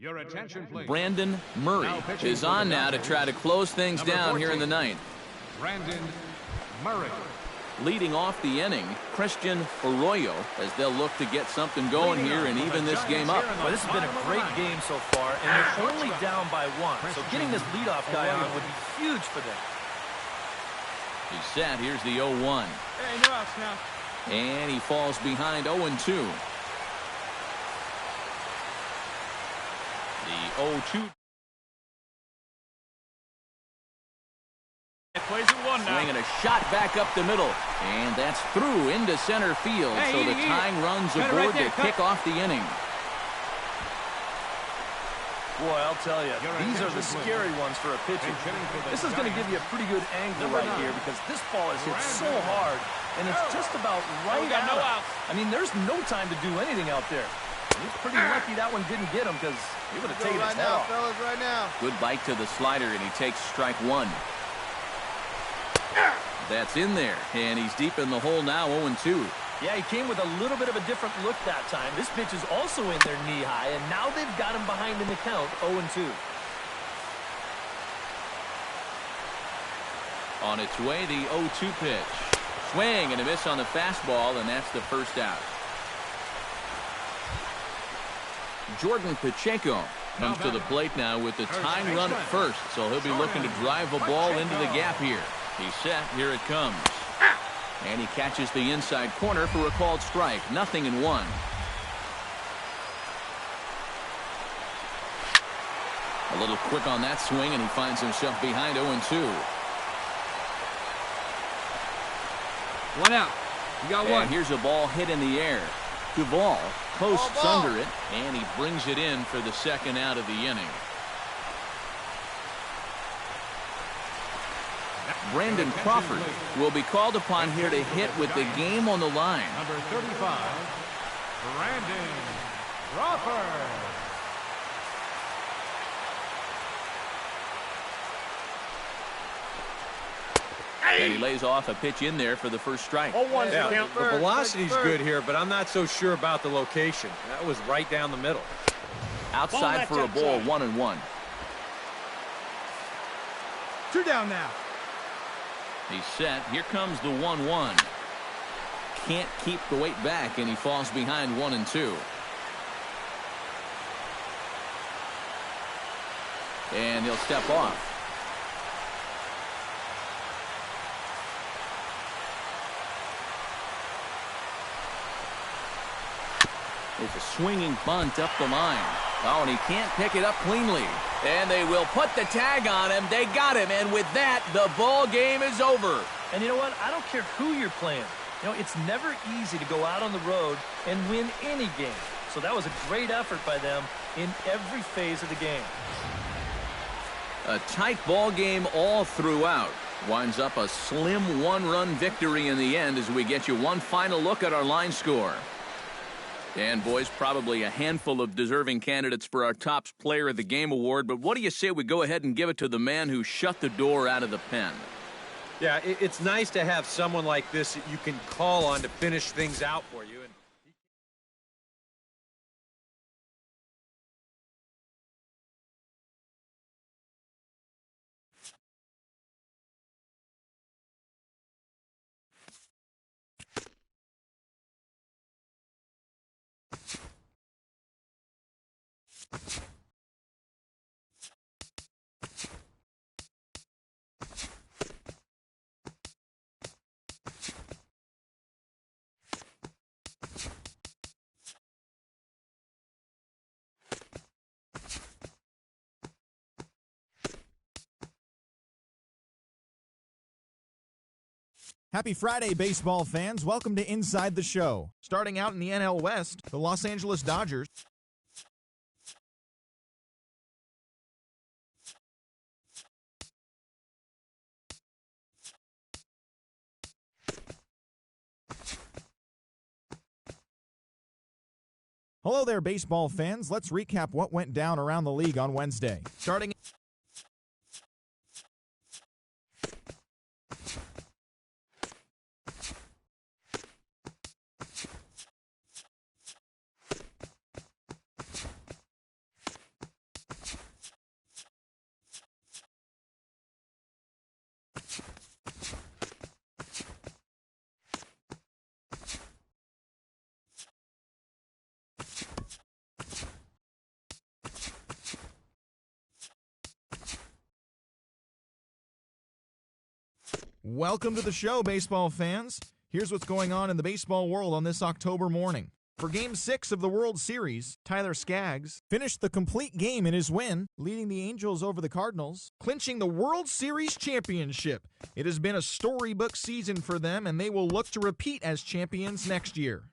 Your attention, please. Brandon Murray is on now to try to close things down here in the ninth. Brandon Murray. Leading off the inning, Christian Arroyo, as they'll look to get something going here and even this game up. Well, this has been a great game so far, and they're only down by one. So getting this leadoff guy on would be huge for them. He's set. Here's the 0-1. Hey, no outs now. And he falls behind 0-2. The 0-2. Plays at one now. Swinging a shot back up the middle. And that's through into center field. Hey, so the tying runs aboard to kick off the inning. Boy, I'll tell you, these are the scary ones for a pitcher. This is going to give you a pretty good angle right here because this ball is hit so hard, and it's just about right out. I mean, there's no time to do anything out there. He's pretty lucky that one didn't get him because he would have taken his head off. Fellas, right now. Good bite to the slider, and he takes strike one. That's in there, and he's deep in the hole now, 0-2. Yeah, he came with a little bit of a different look that time. This pitch is also in there knee-high, and now they've got him behind in the count, 0-2. On its way, the 0-2 pitch. Swing and a miss on the fastball, and that's the first out. Jordan Pacheco comes to the plate now with the tying run at first, so he'll be looking to drive a ball into the gap here. He's set. Here it comes. And he catches the inside corner for a called strike. 0-1. A little quick on that swing, and he finds himself behind 0-2. One out. You got one. And here's a ball hit in the air. Duvall posts under it, and he brings it in for the second out of the inning. Brandon Crawford will be called upon here to hit with the game on the line. Number 35, Brandon Crawford. And he lays off a pitch in there for the first strike. Yeah, the velocity's good here, but I'm not so sure about the location. That was right down the middle. Outside for a ball, 1-1. 2 down now. He's set. Here comes the 1-1. Can't keep the weight back, and he falls behind 1-2. And he'll step off. It's a swinging bunt up the line. Oh, and he can't pick it up cleanly. And they will put the tag on him. They got him. And with that, the ball game is over. And you know what? I don't care who you're playing. You know, it's never easy to go out on the road and win any game. So that was a great effort by them in every phase of the game. A tight ball game all throughout. Winds up a slim one-run victory in the end as we get you one final look at our line score. And, boys, probably a handful of deserving candidates for our top player of the game award. But what do you say we go ahead and give it to the man who shut the door out of the pen? Yeah, it's nice to have someone like this that you can call on to finish things out for you. Happy Friday, baseball fans. Welcome to Inside the Show. Starting out in the NL West, the Los Angeles Dodgers Hello there, baseball fans. Let's recap what went down around the league on Wednesday. Starting Welcome to the show, baseball fans. Here's what's going on in the baseball world on this October morning. For Game 6 of the World Series, Tyler Skaggs finished the complete game in his win, leading the Angels over the Cardinals, clinching the World Series championship. It has been a storybook season for them, and they will look to repeat as champions next year.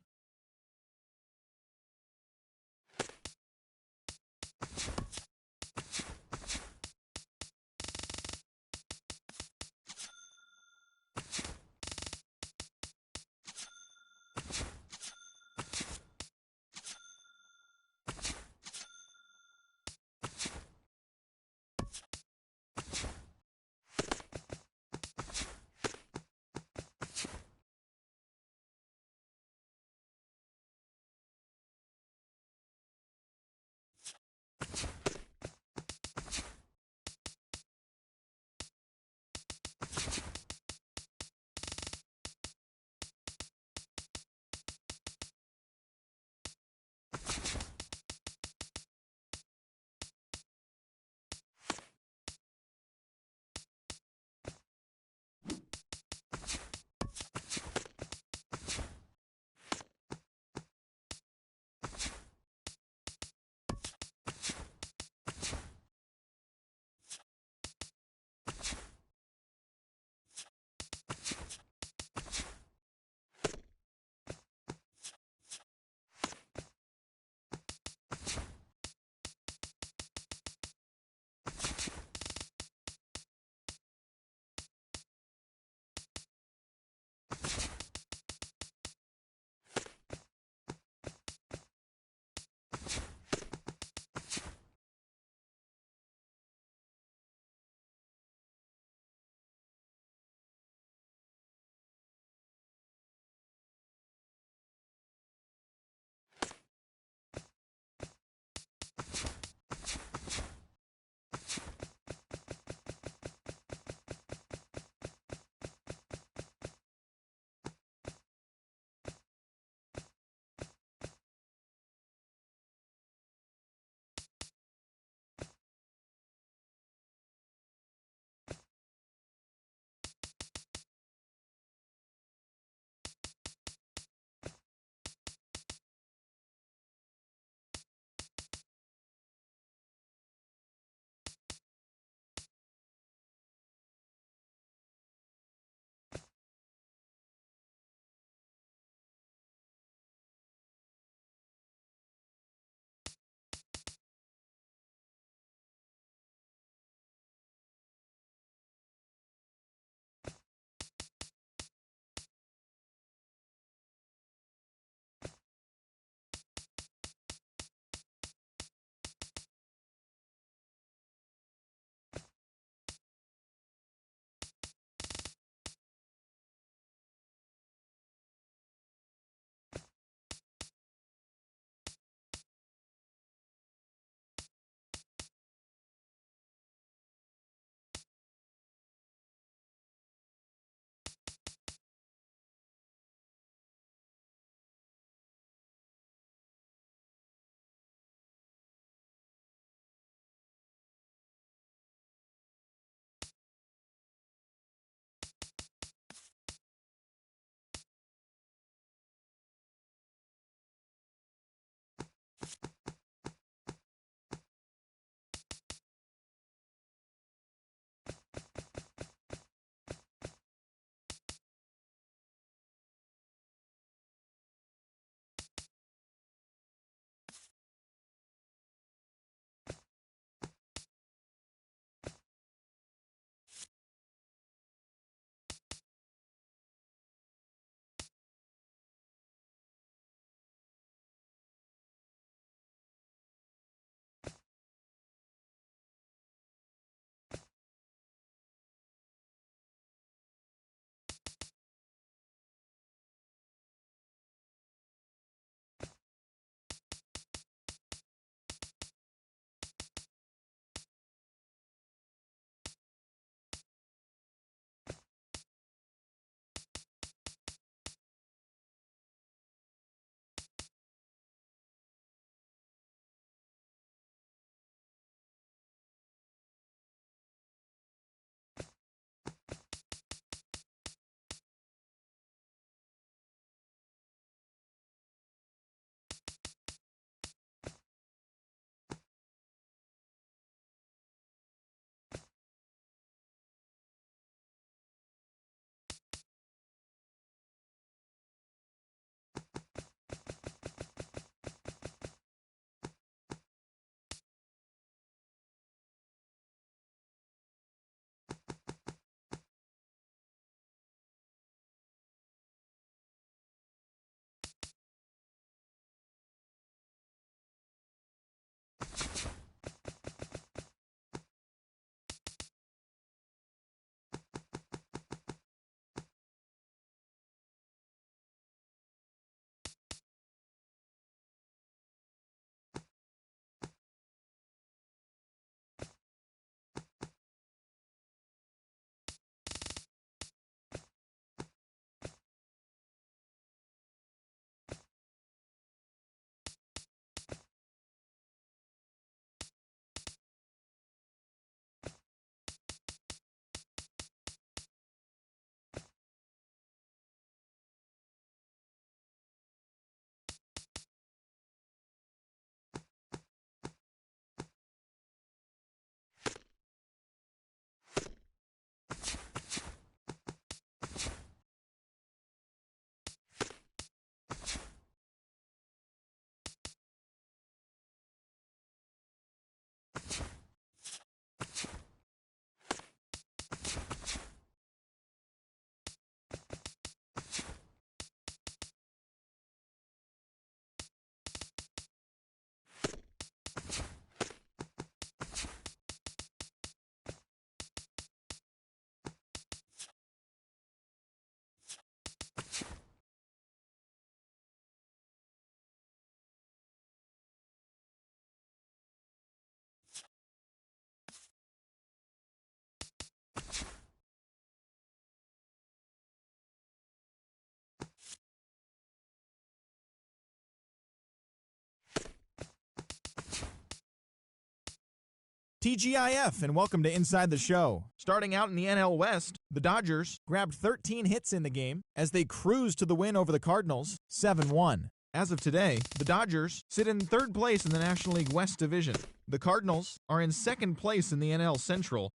TGIF, and welcome to Inside the Show. Starting out in the NL West, the Dodgers grabbed 13 hits in the game as they cruised to the win over the Cardinals, 7-1. As of today, the Dodgers sit in third place in the National League West Division. The Cardinals are in second place in the NL Central.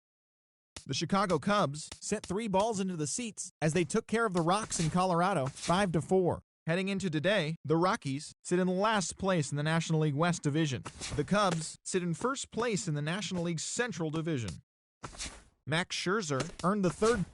The Chicago Cubs sent 3 balls into the seats as they took care of the Rocks in Colorado, 5-4. Heading into today, the Rockies sit in last place in the National League West Division. The Cubs sit in first place in the National League Central Division. Max Scherzer earned the third.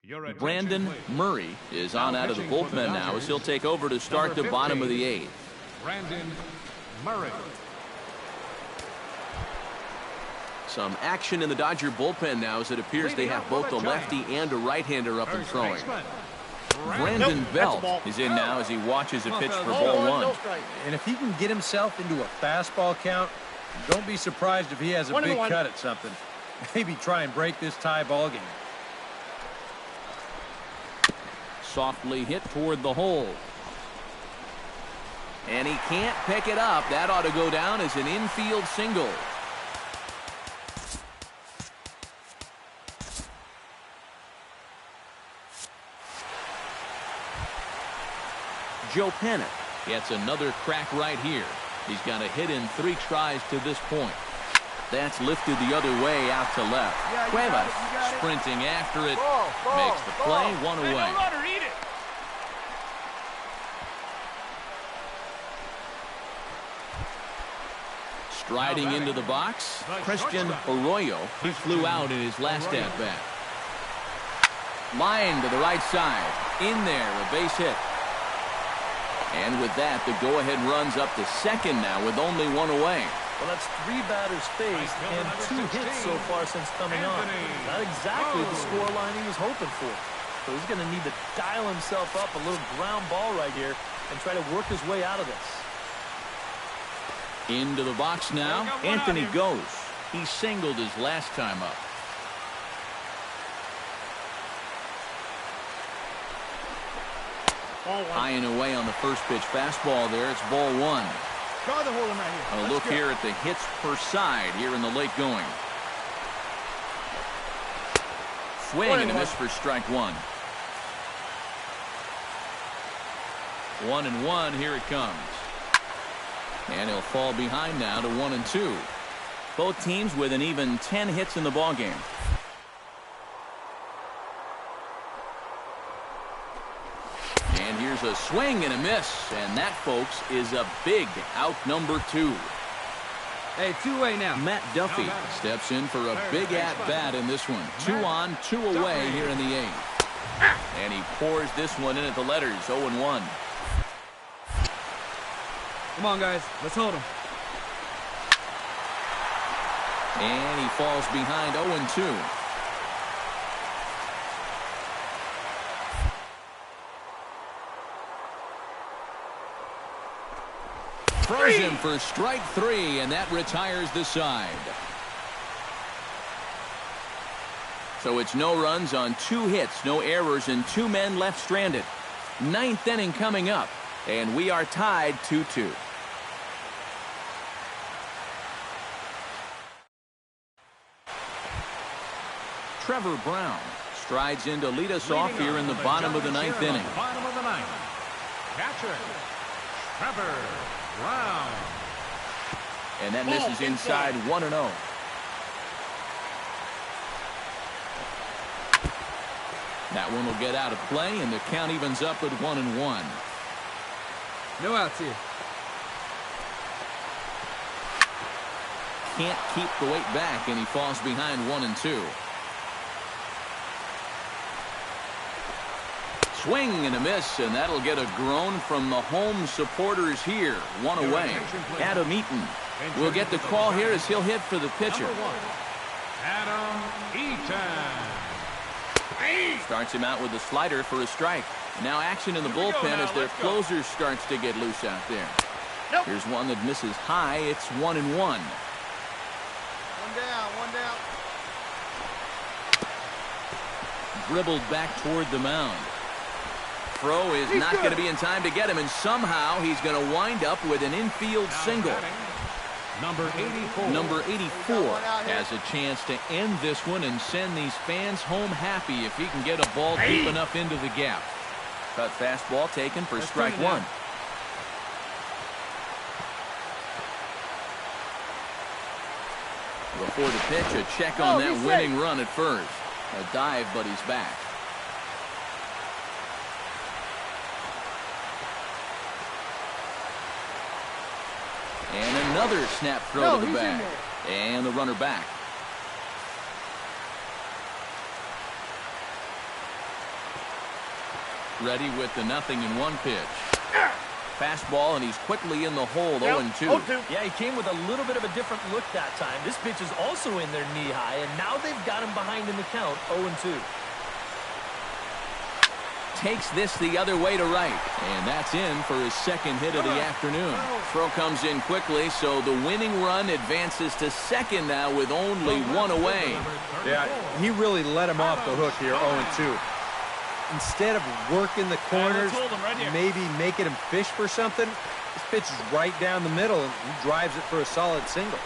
Your attention, Brandon please. Murray is on out of the pitching for the bullpen now as he'll Dodgers, take over to start the number bottom of 15, the 8th. Brandon Murray. Some action in the Dodger bullpen now as it appears they have both a lefty and a right-hander up and First throwing. baseman, Brandon Belt is in now as he watches a pitch for ball 1. And if he can get himself into a fastball count, don't be surprised if he has a big cut at something. Maybe try and break this tie ball game. Softly hit toward the hole. And he can't pick it up. That ought to go down as an infield single. Joe Pennant gets another crack right here. He's got a hit in 3 tries to this point. That's lifted the other way out to left. Cuevas sprinting after it. Makes the play, 1 away. Striding into the box, Christian Arroyo. He flew out in his last at-bat. Line to the right side. In there, a base hit. And with that, the go-ahead runs up to second now with only 1 away. Well, that's 3 batters faced and 2 hits so far since coming on. Not exactly the score line he was hoping for. So he's going to need to dial himself up a little ground ball right here and try to work his way out of this. Into the box now. Anthony goes. He singled his last time up. High and away on the first pitch fastball there. It's ball 1. A look here at the hits per side here in the late going. Swing and a miss for strike 1. 1-1, here it comes. And he'll fall behind now to 1-2. Both teams with an even 10 hits in the ballgame. And here's a swing and a miss. And that, folks, is a big out number 2. Hey, 2-way now. Matt Duffy steps in for a big at-bat in this one. 2 on, 2 away here in the 8th. And he pours this one in at the letters, 0-1. Come on, guys. Let's hold him. And he falls behind 0-2. Throws him for strike 3, and that retires the side. So it's no runs on 2 hits, no errors, and 2 men left stranded. 9th inning coming up, and we are tied 2-2. Trevor Brown strides in to lead us off here in the bottom of the 9th inning. Bottom of the 9th. Catcher, Trevor Brown. And that misses inside 1-0. That one will get out of play, and the count evens up at 1-1. No outs here. Can't keep the weight back, and he falls behind 1-2. swing and a miss, and that'll get a groan from the home supporters here. One away. Adam Eaton will get the call here as he'll hit for the pitcher. Adam Eaton. Starts him out with a slider for a strike. Now action in the bullpen as their closer starts to get loose out there. Here's one that misses high. It's 1-1. One down, one down. Dribbled back toward the mound. Throw is not going to be in time to get him, and somehow he's going to wind up with an infield single. Number 84. Number 84 has a chance to end this one and send these fans home happy if he can get a ball deep enough into the gap. Cut fastball taken for strike one. Before the pitch, a check on that winning run at first. A dive, but he's back. And another snap throw to the bag. And the runner back. Ready with the 0-1 pitch. Fastball, and he's quickly in the hole, 0-2. Yeah, he came with a little bit of a different look that time. This pitch is also in their knee high, and now they've got him behind in the count, 0-2. Takes this the other way to right, and that's in for his second hit of the afternoon. Throw comes in quickly, so the winning run advances to second now with only one away. Yeah, he really let him off the hook here, 0-2. Instead of working the corners, maybe making him fish for something, this pitch is right down the middle, and he drives it for a solid single.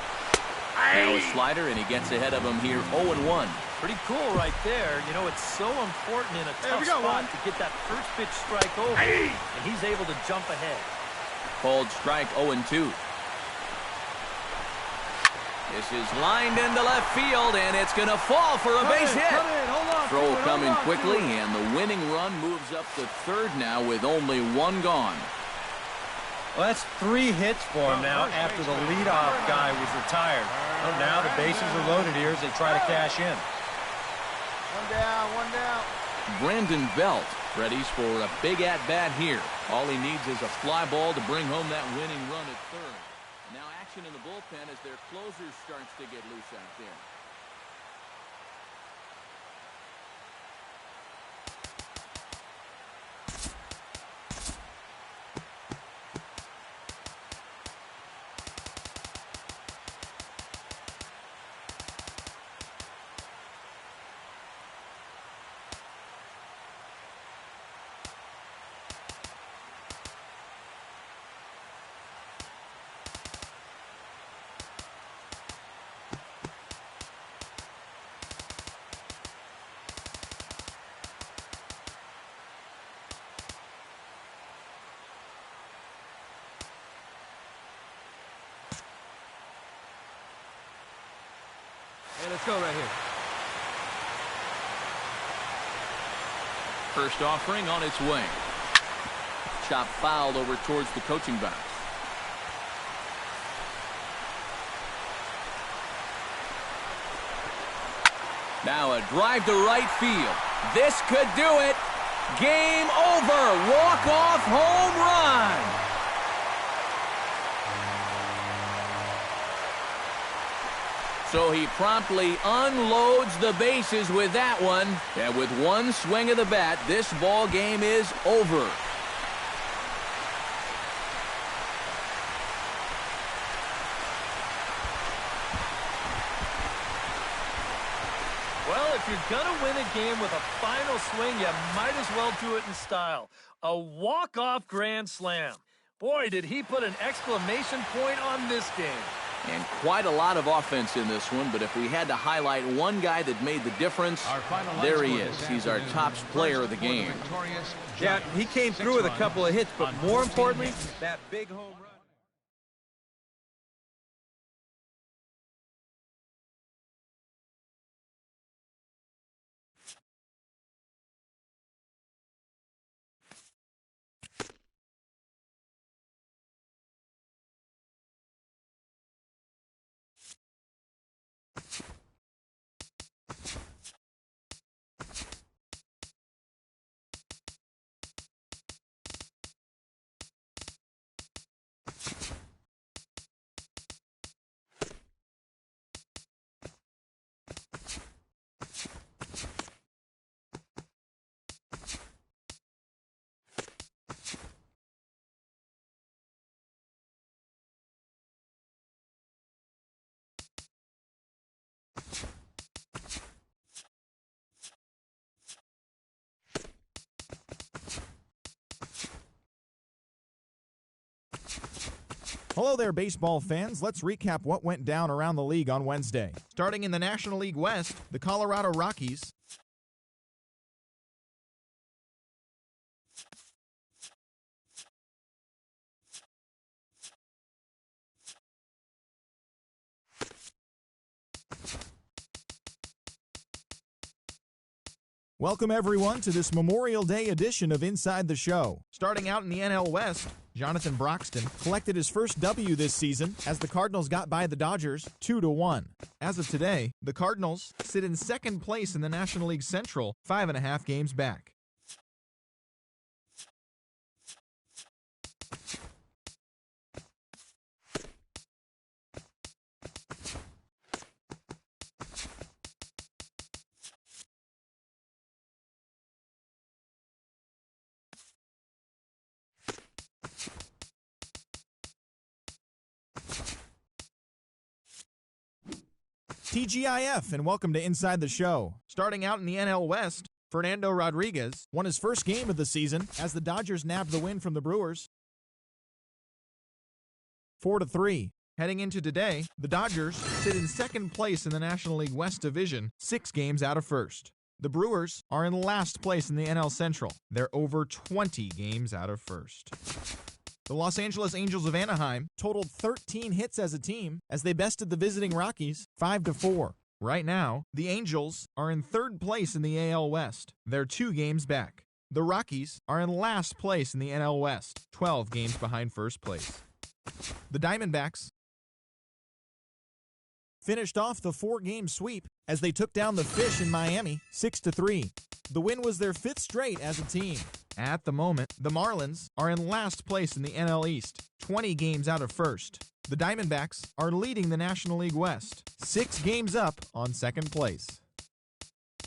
Now a slider, and he gets ahead of him here, 0-1. Pretty cool right there. You know, it's so important in a tough spot to get that first pitch strike over, and he's able to jump ahead. Called strike, 0-2. This is lined into left field, and it's going to fall for a base hit. Throw coming quickly, and the winning run moves up to third now with only one gone. Well, that's 3 hits for him now after the leadoff guy was retired. Well, now the bases are loaded here as they try to cash in. One down, one down. Brandon Belt readies for a big at-bat here. All he needs is a fly ball to bring home that winning run at third. Now action in the bullpen as their closer starts to get loose out there. Hey, let's go right here. First offering on its way. Chop fouled over towards the coaching box. Now a drive to right field. This could do it. Game over. Walk-off home run. So he promptly unloads the bases with that one. And with one swing of the bat, this ball game is over. Well, if you're going to win a game with a final swing, you might as well do it in style. A walk-off grand slam. Boy, did he put an exclamation point on this game. And quite a lot of offense in this one, but if we had to highlight one guy that made the difference, there he is. He's our top player of the game. Yeah, he came through with a couple of hits, but more importantly, that big home run. Hello there, baseball fans. Let's recap what went down around the league on Wednesday. Starting in the National League West, the Colorado Rockies Welcome everyone to this Memorial Day edition of Inside the Show. Starting out in the NL West, Jonathan Broxton collected his first W this season as the Cardinals got by the Dodgers 2-1. As of today, the Cardinals sit in second place in the National League Central, 5.5 games back. TGIF, and welcome to Inside the Show. Starting out in the NL West, Fernando Rodriguez won his first game of the season as the Dodgers nabbed the win from the Brewers 4-3. Heading into today, the Dodgers sit in second place in the National League West Division, 6 games out of first. The Brewers are in last place in the NL Central. They're over 20 games out of first. The Los Angeles Angels of Anaheim totaled 13 hits as a team as they bested the visiting Rockies 5-4. Right now, the Angels are in third place in the AL West. They're 2 games back. The Rockies are in last place in the NL West, 12 games behind first place. The Diamondbacks finished off the 4-game sweep as they took down the Fish in Miami 6-3. The win was their 5th straight as a team. At the moment, the Marlins are in last place in the NL East, 20 games out of first. The Diamondbacks are leading the National League West, 6 games up on second place.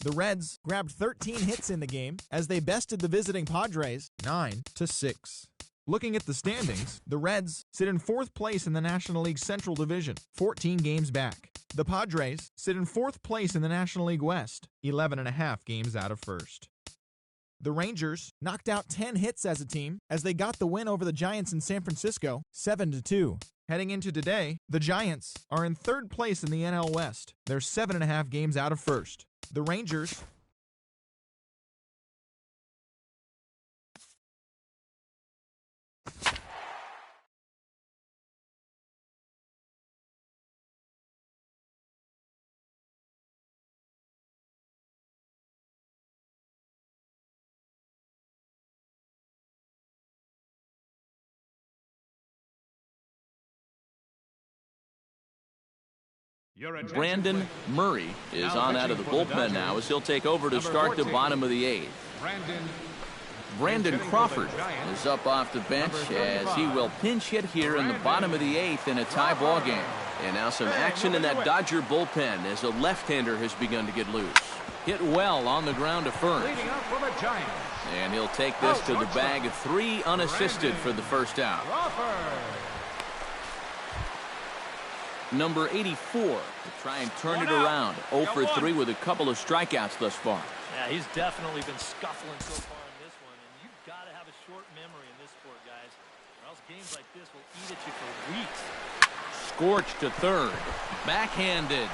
The Reds grabbed 13 hits in the game as they bested the visiting Padres 9-6. Looking at the standings, the Reds sit in 4th place in the National League Central Division, 14 games back. The Padres sit in 4th place in the National League West, 11.5 games out of first. The Rangers knocked out 10 hits as a team as they got the win over the Giants in San Francisco, 7-2. Heading into today, the Giants are in 3rd place in the NL West. They're 7.5 games out of first. The Rangers Brandon Murray is on out of the bullpen now as he'll take over to start the bottom of the 8th. Brandon Crawford is up off the bench as he will pinch hit here in the bottom of the 8th in a tie ball game. And now some action in that Dodger bullpen as a left-hander has begun to get loose. Hit well on the ground to first. And he'll take this to the bag of 3 unassisted for the first out. Number 84 to try and turn it around. 0 for 3 with a couple of strikeouts thus far. Yeah, he's definitely been scuffling so far in this one. And you've got to have a short memory in this sport, guys, or else games like this will eat at you for weeks. Scorched to third. Backhanded.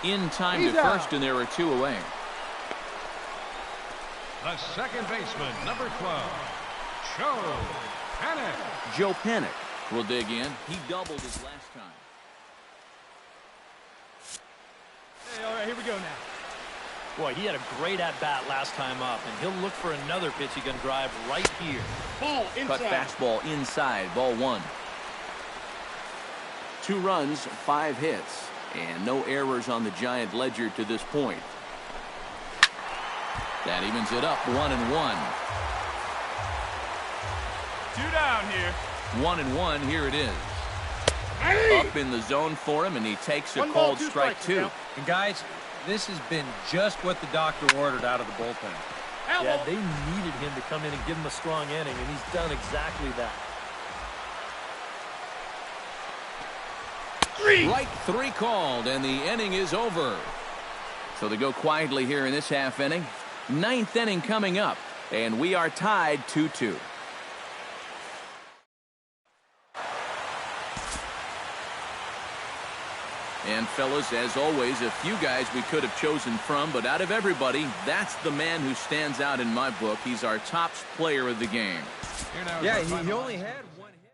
In time to first, and there are 2 away. The second baseman, number 12, Joe Panic will dig in. He doubled his last time. Hey, all right, here we go now. Boy, he had a great at-bat last time up, and he'll look for another pitch he can drive right here. ball Cut fastball inside, ball 1. 2 runs, 5 hits, and no errors on the Giant ledger to this point. That evens it up, 1-1. 2 down here. 1-1, here it is. Up in the zone for him, and he takes a called strike 2. And guys, this has been just what the doctor ordered out of the bullpen. Yeah, they needed him to come in and give him a strong inning, and he's done exactly that. Strike 3 called, and the inning is over. So they go quietly here in this half inning. 9th inning coming up, and we are tied 2-2. And fellas, as always, a few guys we could have chosen from, but out of everybody, that's the man who stands out in my book. He's our top player of the game. Yeah, he only had one hit.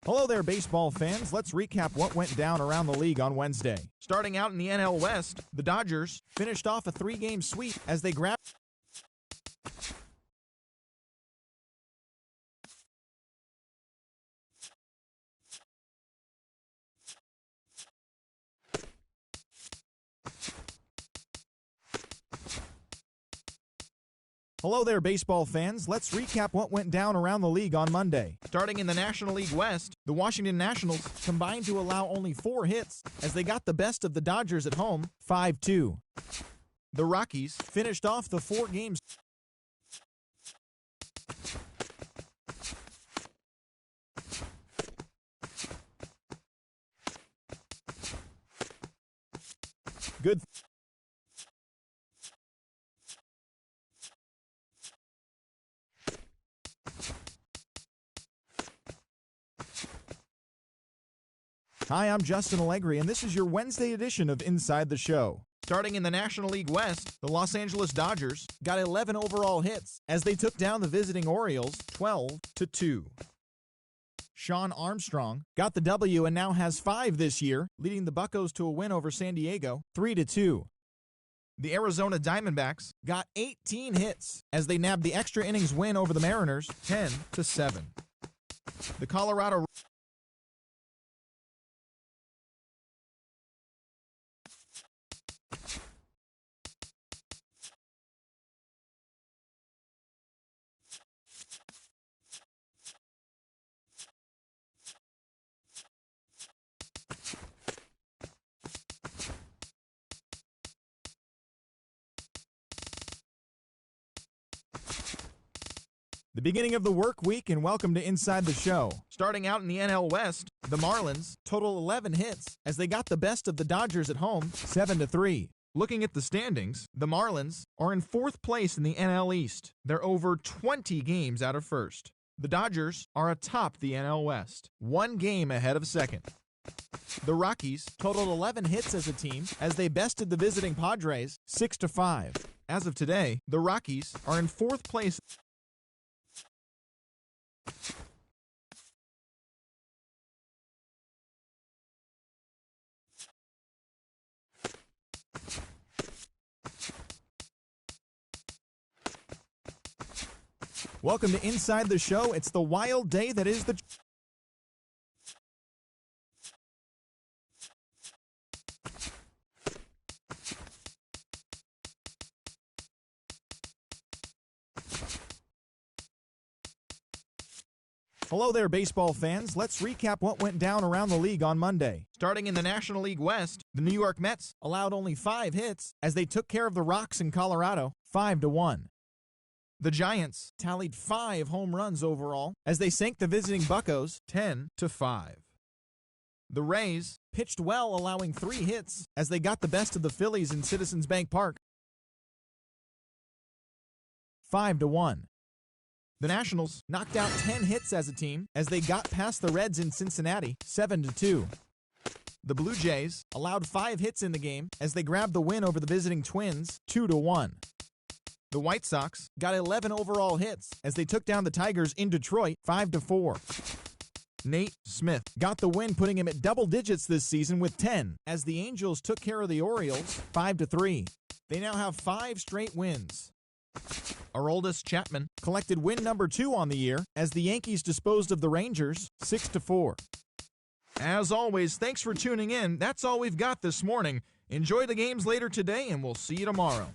Hello there, baseball fans. Let's recap what went down around the league on Wednesday. Starting out in the NL West, the Dodgers finished off a 3-game sweep as they grabbed Hello there, baseball fans. Let's recap what went down around the league on Monday. Starting in the National League West, the Washington Nationals combined to allow only 4 hits as they got the best of the Dodgers at home, 5-2. The Rockies finished off the 4 games. Good. Hi, I'm Justin Allegri, and this is your Wednesday edition of Inside the Show. Starting in the National League West, the Los Angeles Dodgers got 11 overall hits as they took down the visiting Orioles 12-2. Sean Armstrong got the W and now has 5 this year, leading the Buccos to a win over San Diego 3-2. The Arizona Diamondbacks got 18 hits as they nabbed the extra innings win over the Mariners 10-7. The Colorado The beginning of the work week, and welcome to Inside the Show. Starting out in the NL West, the Marlins total 11 hits as they got the best of the Dodgers at home 7-3. Looking at the standings, the Marlins are in 4th place in the NL East. They're over 20 games out of first. The Dodgers are atop the NL West, 1 game ahead of second. The Rockies totaled 11 hits as a team as they bested the visiting Padres 6-5. As of today, the Rockies are in 4th place. Welcome to Inside the Show. It's the wild day that is the... Hello there, baseball fans. Let's recap what went down around the league on Monday. Starting in the National League West, the New York Mets allowed only 5 hits as they took care of the Rocks in Colorado 5-1. The Giants tallied 5 home runs overall as they sank the visiting Buccos 10-5. The Rays pitched well, allowing 3 hits as they got the best of the Phillies in Citizens Bank Park 5-1. The Nationals knocked out 10 hits as a team as they got past the Reds in Cincinnati 7-2. The Blue Jays allowed 5 hits in the game as they grabbed the win over the visiting Twins 2-1. The White Sox got 11 overall hits as they took down the Tigers in Detroit 5-4. Nate Smith got the win, putting him at double digits this season with 10 as the Angels took care of the Orioles 5-3. They now have 5 straight wins. Aroldis Chapman collected win number 2 on the year as the Yankees disposed of the Rangers 6-4. As always, thanks for tuning in. That's all we've got this morning. Enjoy the games later today, and we'll see you tomorrow.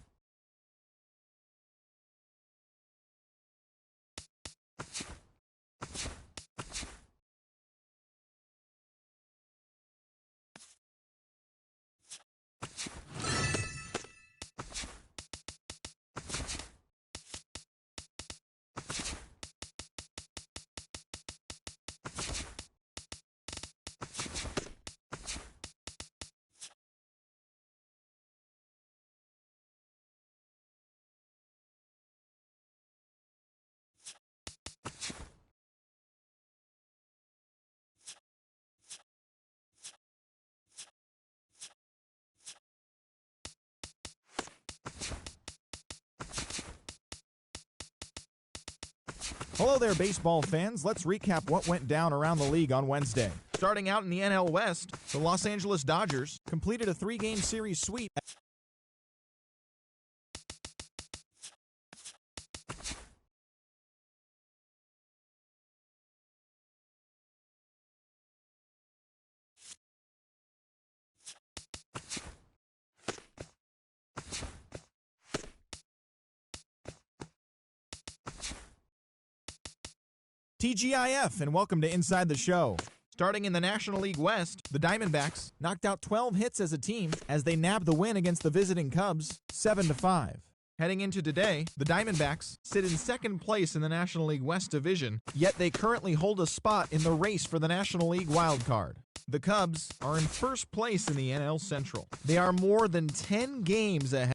Hello there, baseball fans. Let's recap what went down around the league on Wednesday. Starting out in the NL West, the Los Angeles Dodgers completed a 3-game series sweep. TGIF, and welcome to Inside the Show. Starting in the National League West, the Diamondbacks knocked out 12 hits as a team as they nabbed the win against the visiting Cubs 7-5. Heading into today, the Diamondbacks sit in second place in the National League West division, yet they currently hold a spot in the race for the National League wildcard. The Cubs are in first place in the NL Central. They are more than 10 games ahead.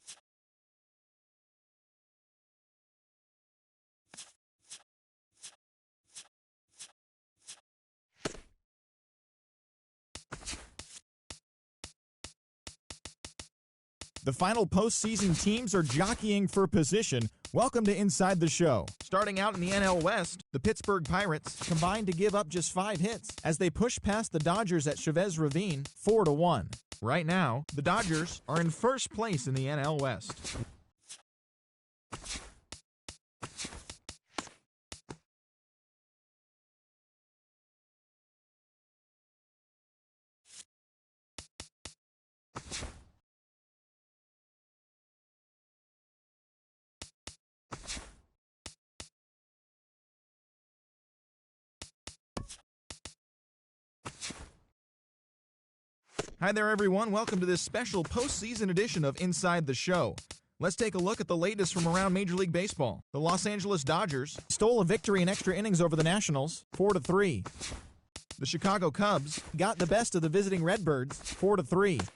The final postseason teams are jockeying for position. Welcome to Inside the Show. Starting out in the NL West, the Pittsburgh Pirates combined to give up just 5 hits as they push past the Dodgers at Chavez Ravine 4-1. Right now, the Dodgers are in first place in the NL West. Hi there, everyone. Welcome to this special postseason edition of Inside the Show. Let's take a look at the latest from around Major League Baseball. The Los Angeles Dodgers stole a victory in extra innings over the Nationals, 4-3. The Chicago Cubs got the best of the visiting Redbirds, 4-3.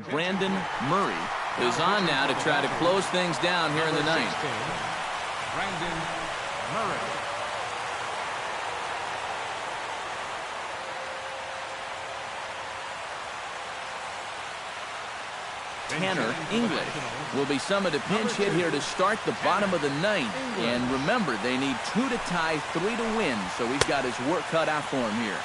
Brandon Murray is on now to try to close things down here in the ninth. Brandon Murray. Tanner English will be summoned to pinch hit here to start the bottom of the ninth. And remember, they need 2 to tie, 3 to win, so he's got his work cut out for him here.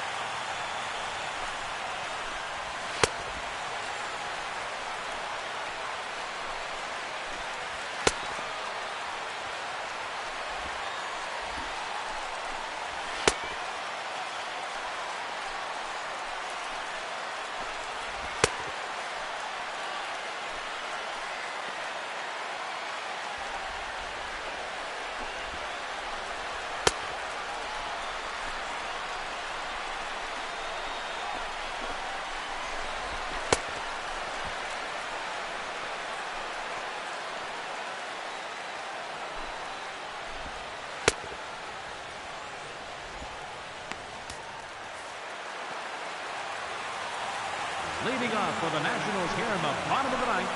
Leading off for the Nationals here in the bottom of the ninth.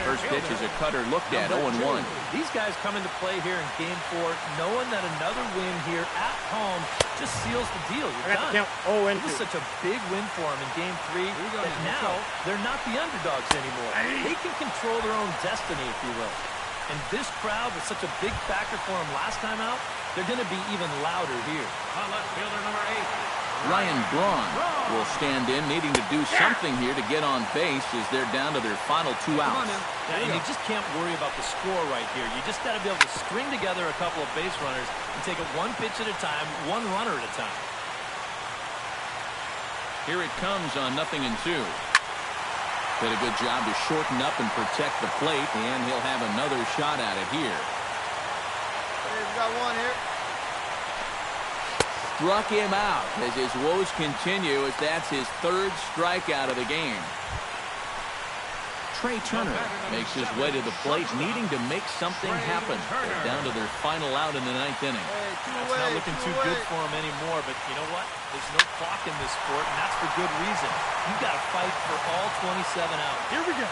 First pitch is a cutter looked at, 0-1. These guys come into play here in Game 4 knowing that another win here at home just seals the deal. You're done. It was such a big win for them in Game 3 that now they're not the underdogs anymore. They can control their own destiny, if you will. And this crowd was such a big factor for them last time out, they're going to be even louder here. Left fielder number 8. Ryan Braun will stand in, needing to do something here to get on base as they're down to their final 2 outs. Yeah, and you just can't worry about the score right here. You just got to be able to string together a couple of base runners and take it 1 pitch at a time, 1 runner at a time. Here it comes on 0-2. Did a good job to shorten up and protect the plate, and he'll have another shot at it here. We've got one here. Struck him out as his woes continue, as that's his 3rd strikeout of the game. Trey Turner makes his way to the plate, needing to make something happen. They're down to their final out in the 9th inning. It's not looking too good for him anymore, but you know what? There's no clock in this sport, and that's for good reason. You've got to fight for all 27 outs. Here we go.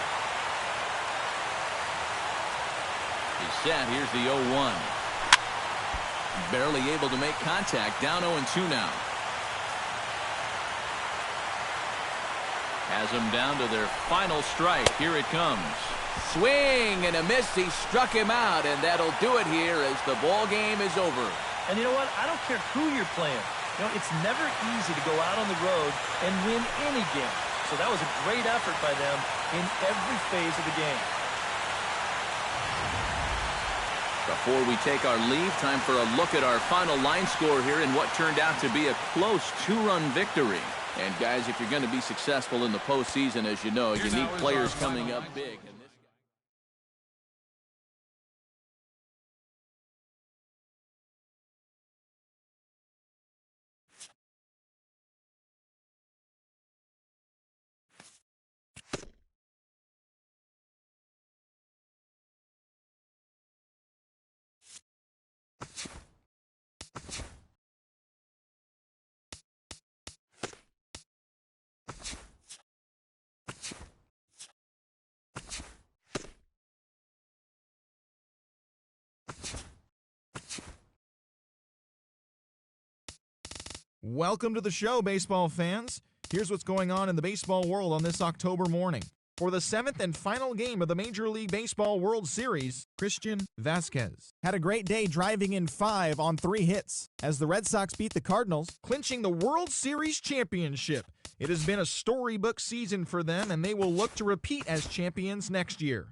He's set. Here's the 0-1. Barely able to make contact. Down 0-2 now. Has them down to their final strike. Here it comes. Swing and a miss. He struck him out, and that'll do it here as the ball game is over. And you know what? I don't care who you're playing. You know, it's never easy to go out on the road and win any game. So that was a great effort by them in every phase of the game. Before we take our leave, time for a look at our final line score here in what turned out to be a close 2-run victory. And guys, if you're going to be successful in the postseason, as you know, you need players coming up big. Welcome to the show, baseball fans. Here's what's going on in the baseball world on this October morning. For the 7th and final game of the Major League Baseball World Series, Christian Vasquez had a great day driving in 5 on 3 hits as the Red Sox beat the Cardinals, clinching the World Series championship. It has been a storybook season for them, and they will look to repeat as champions next year.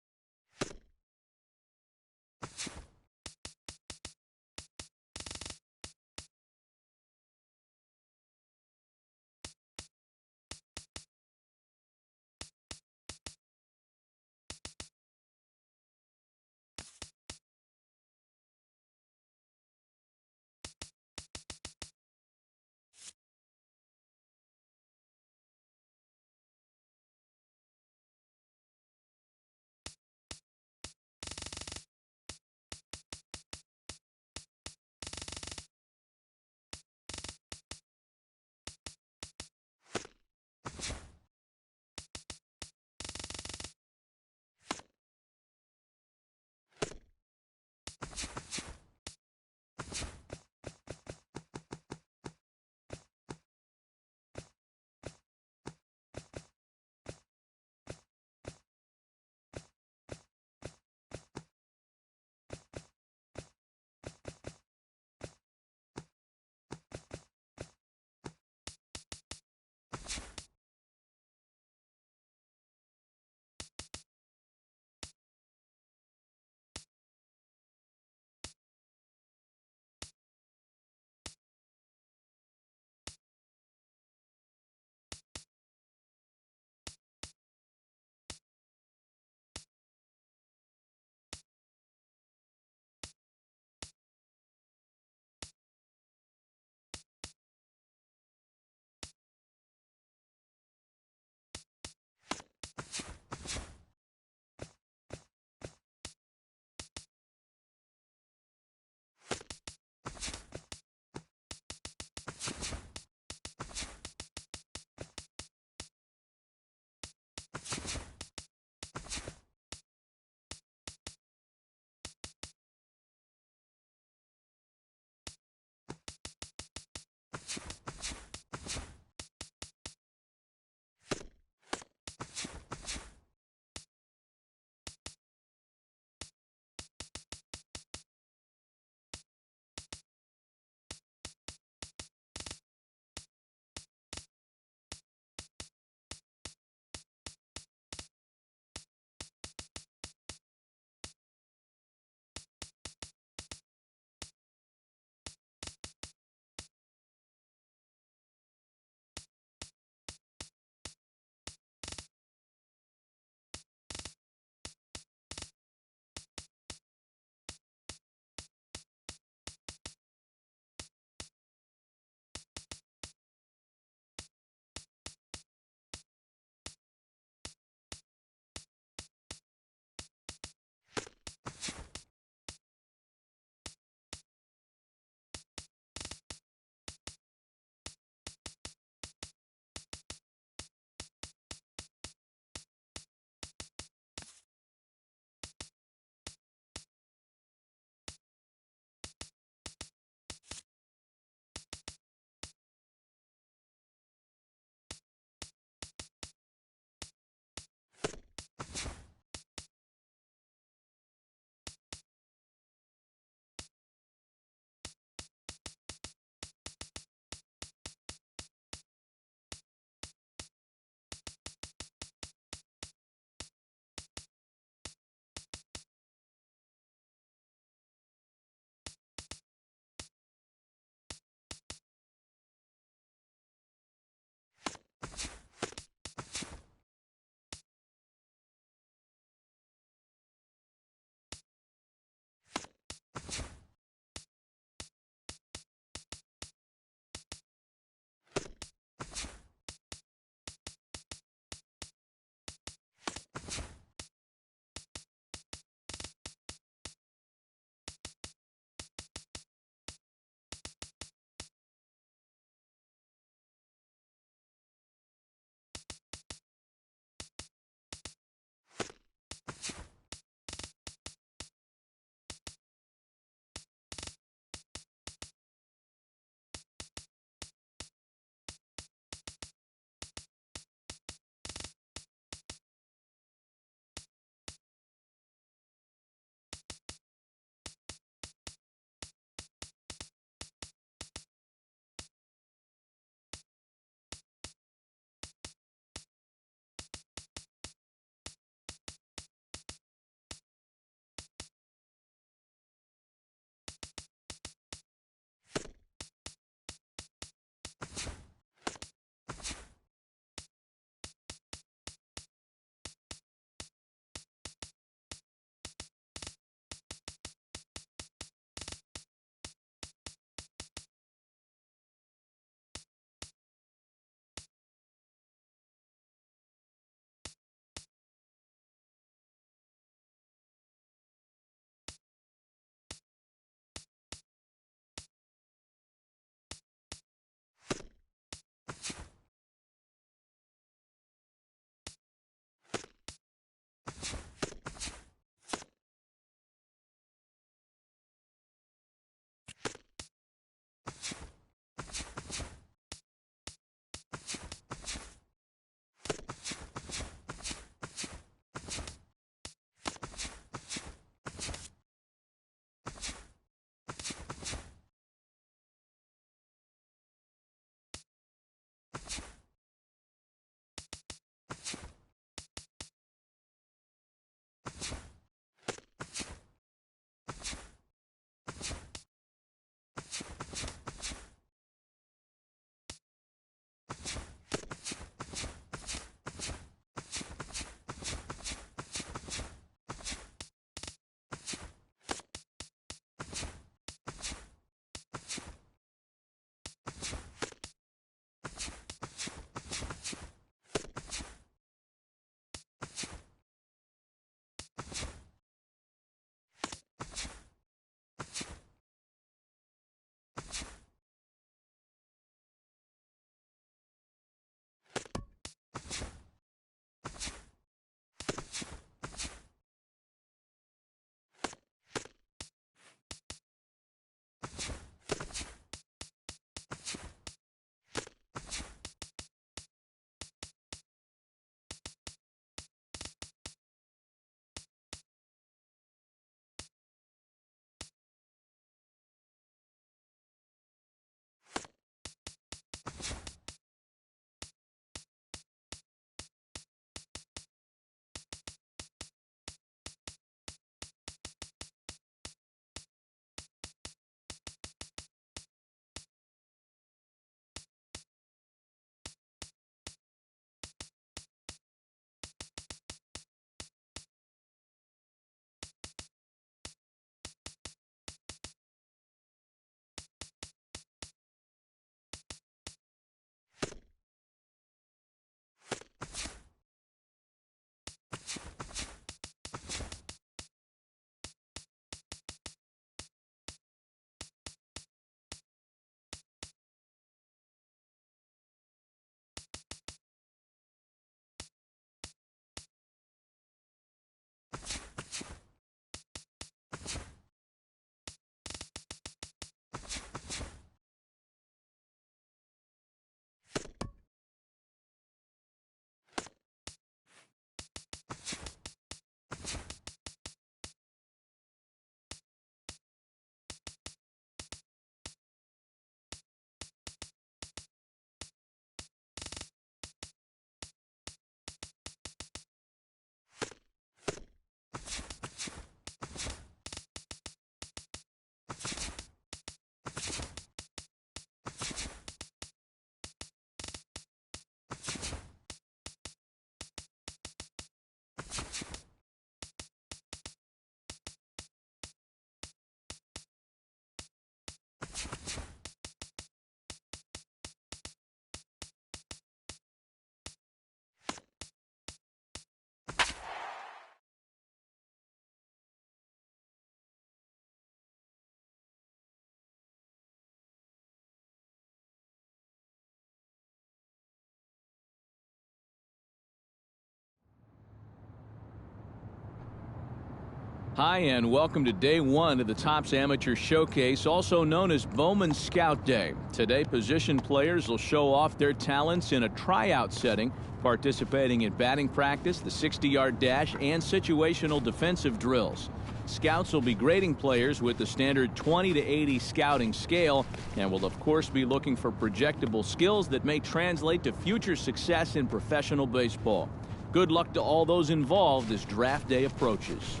Hi, and welcome to day one of the Topps Amateur Showcase, also known as Bowman Scout Day. Today, position players will show off their talents in a tryout setting, participating in batting practice, the 60-yard dash, and situational defensive drills. Scouts will be grading players with the standard 20 to 80 scouting scale, and will of course be looking for projectable skills that may translate to future success in professional baseball. Good luck to all those involved as draft day approaches.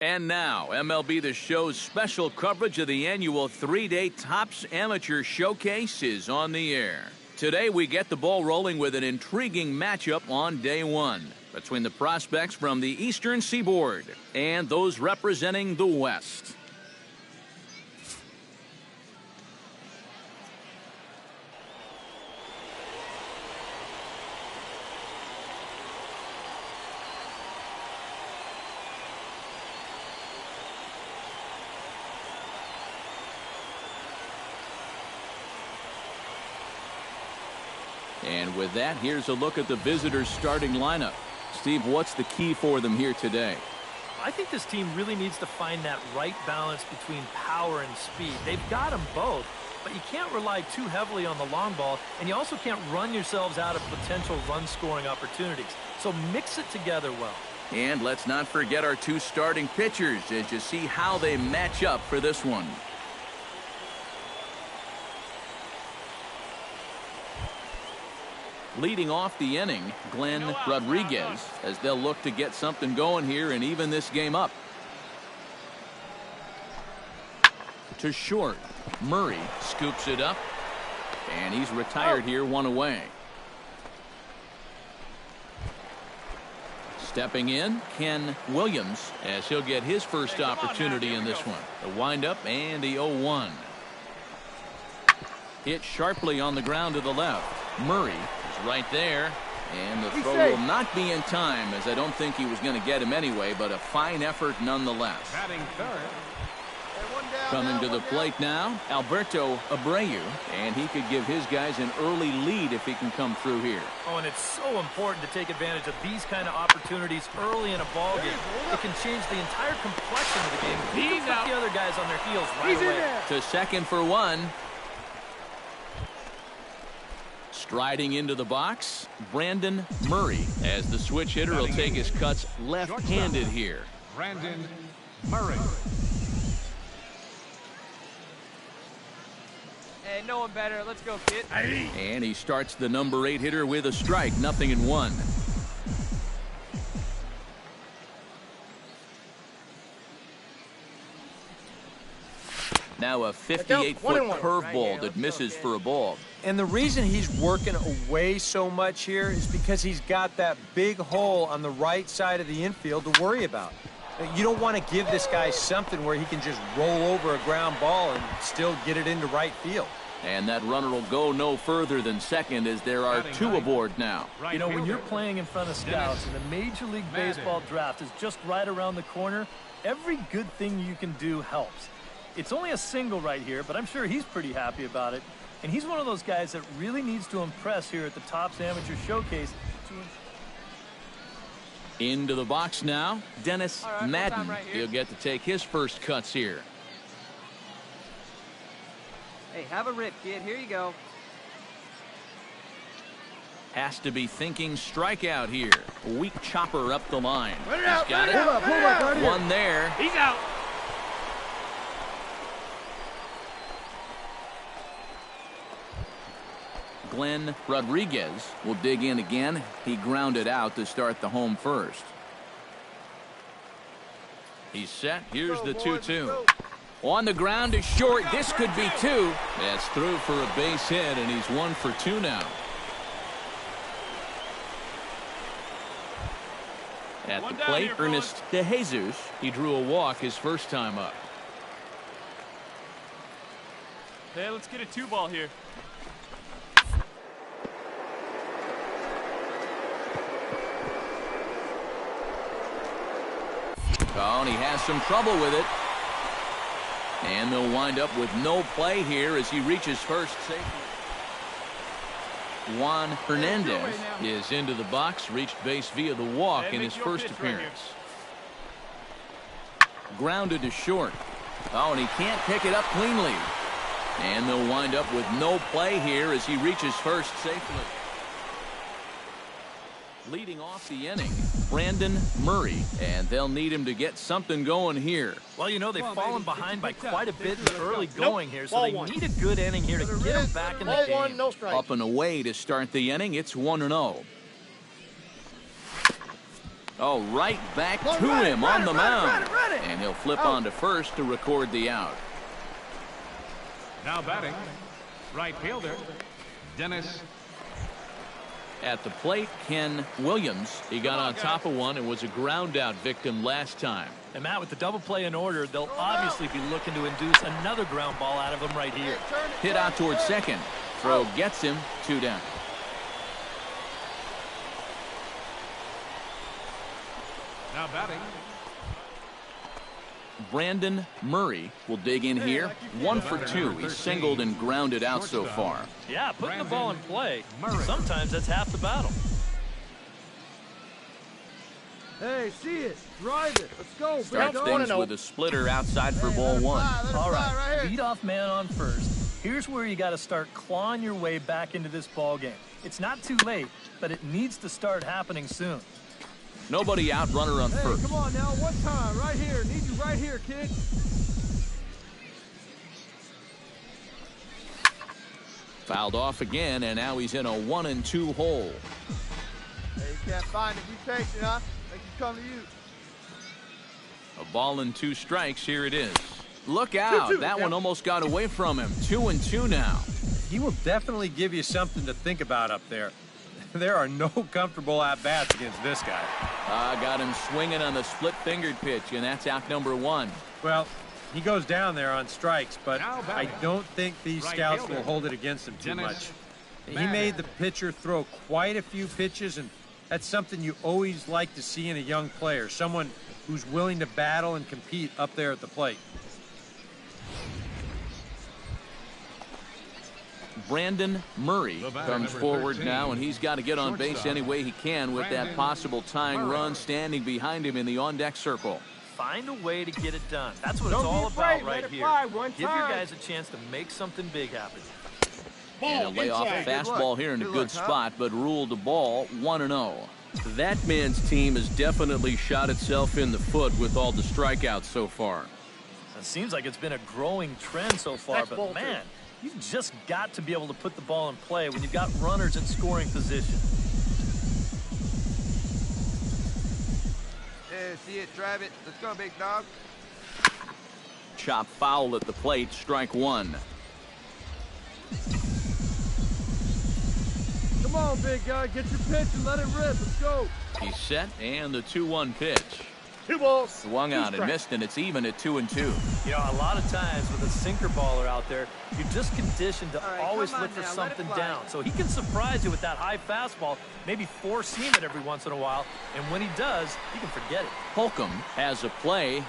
And now, MLB The Show's special coverage of the annual 3-day Topps Amateur Showcase is on the air. Today, we get the ball rolling with an intriguing matchup on day one between the prospects from the Eastern Seaboard and those representing the West. And with that, here's a look at the visitors' starting lineup. Steve, what's the key for them here today? I think this team really needs to find that right balance between power and speed. They've got them both, but you can't rely too heavily on the long ball, and you also can't run yourselves out of potential run-scoring opportunities. So mix it together well. And let's not forget our two starting pitchers as you see how they match up for this one. Leading off the inning, Glenn Rodriguez, as they'll look to get something going here and even this game up. To short, Murray scoops it up, and he's retired here, one away. Stepping in, Ken Williams, as he'll get his first opportunity in this one. The windup and the 0-1. Hit sharply on the ground to the left. Murray is right there, and the throw will not be in time, as I don't think he was going to get him anyway, but a fine effort nonetheless. Batting third. Coming to the plate now, Alberto Abreu, and he could give his guys an early lead if he can come through here. Oh, and it's so important to take advantage of these kind of opportunities early in a ball game. It can change the entire complexion of the game. You can put the other guys on their heels right away. To second for one. Striding into the box, Brandon Murray, as the switch hitter will take his cuts left-handed here. Brandon Murray. Hey, no one better. Let's go, kid. And he starts the number 8 hitter with a strike, 0-1. Now a 58-foot curveball that misses for a ball. And the reason he's working away so much here is because he's got that big hole on the right side of the infield to worry about. You don't want to give this guy something where he can just roll over a ground ball and still get it into right field. And that runner will go no further than second as there are 2 aboard now. You know, when you're playing in front of scouts and the Major League Baseball draft is just right around the corner, every good thing you can do helps. It's only a single right here, but I'm sure he's pretty happy about it. And he's one of those guys that really needs to impress here at the Topps Amateur Showcase. Into the box now, Dennis Madden. He'll get to take his first cuts here. Hey, have a rip, kid. Here you go. Has to be thinking strikeout here. A weak chopper up the line. Run it out, He's got run it out. One there. He's out. Glenn Rodriguez will dig in again. He grounded out to start the home first. He's set. Here's the 2-2. On the ground is short. This could be 2. That's through for a base hit, and he's 1 for 2 now. At the plate, Ernest De Jesus. He drew a walk his first time up. Hey, let's get a 2-ball here. Oh, and he has some trouble with it. And they'll wind up with no play here as he reaches first safely. Juan Hernandez is into the box, reached base via the walk in his first appearance. Grounded to short. Oh, and he can't pick it up cleanly. And they'll wind up with no play here as he reaches first safely. Leading off the inning, Brandon Murray, and they'll need him to get something going here. Well, you know, they've fallen behind by quite a bit in the early going here, so they need a good inning here to get them back in the game. Up and away to start the inning, it's 1-0. Oh, right back to him on the mound. And he'll flip on to first to record the out. Now batting, right fielder, Dennis. At the plate, Ken Williams. He got on top of one and was a ground out victim last time. And Matt, with the double play in order, they'll obviously be looking to induce another ground ball out of him right here. Hit out towards second. Throw gets him, 2 down. Now batting, Brandon Murray will dig in here. 1 for 2. He's singled and grounded out so far. Yeah, putting the ball in play, sometimes that's half the battle. Hey, see it. Drive it. Let's go. Starts things with a splitter outside for ball 1. All right, leadoff man on first. Here's where you got to start clawing your way back into this ball game. It's not too late, but it needs to start happening soon. Nobody out, runner on first. Come on now, one time, right here. Need you right here, kid. Fouled off again, and now he's in a 1-2 hole. Hey, you can't find it. Be patient, huh? Make it come to you. A ball and 2 strikes. Here it is. Look out. That one almost got away from him. 2-2 now. He will definitely give you something to think about up there. There are no comfortable at-bats against this guy. Got him swinging on the split-fingered pitch, and that's out number 1. Well, he goes down there on strikes, but I don't think these scouts will hold it against him too much. He made the pitcher throw quite a few pitches, and that's something you always like to see in a young player, someone who's willing to battle and compete up there at the plate. Brandon Murray comes forward now, and he's got to get on base any way he can with that possible tying run standing behind him in the on-deck circle. Find a way to get it done. That's what it's all about right here. Give your guys a chance to make something big happen. And a layoff fastball here in a good spot, but ruled the ball 1-0. That man's team has definitely shot itself in the foot with all the strikeouts so far. It seems like it's been a growing trend so far, but man, you've just got to be able to put the ball in play when you've got runners in scoring position. Yeah, see it, drive it. Let's go, big dog. Chop foul at the plate, strike 1. Come on, big guy. Get your pitch and let it rip. Let's go. He's set, and the 2-1 pitch. 2 balls. Swung out and missed, and it's even at 2-2. You know, a lot of times with a sinker baller out there, you're just conditioned to always look for something down. So he can surprise you with that high fastball, maybe four-seam it every once in a while, and when he does, you can forget it. Holcomb has a play,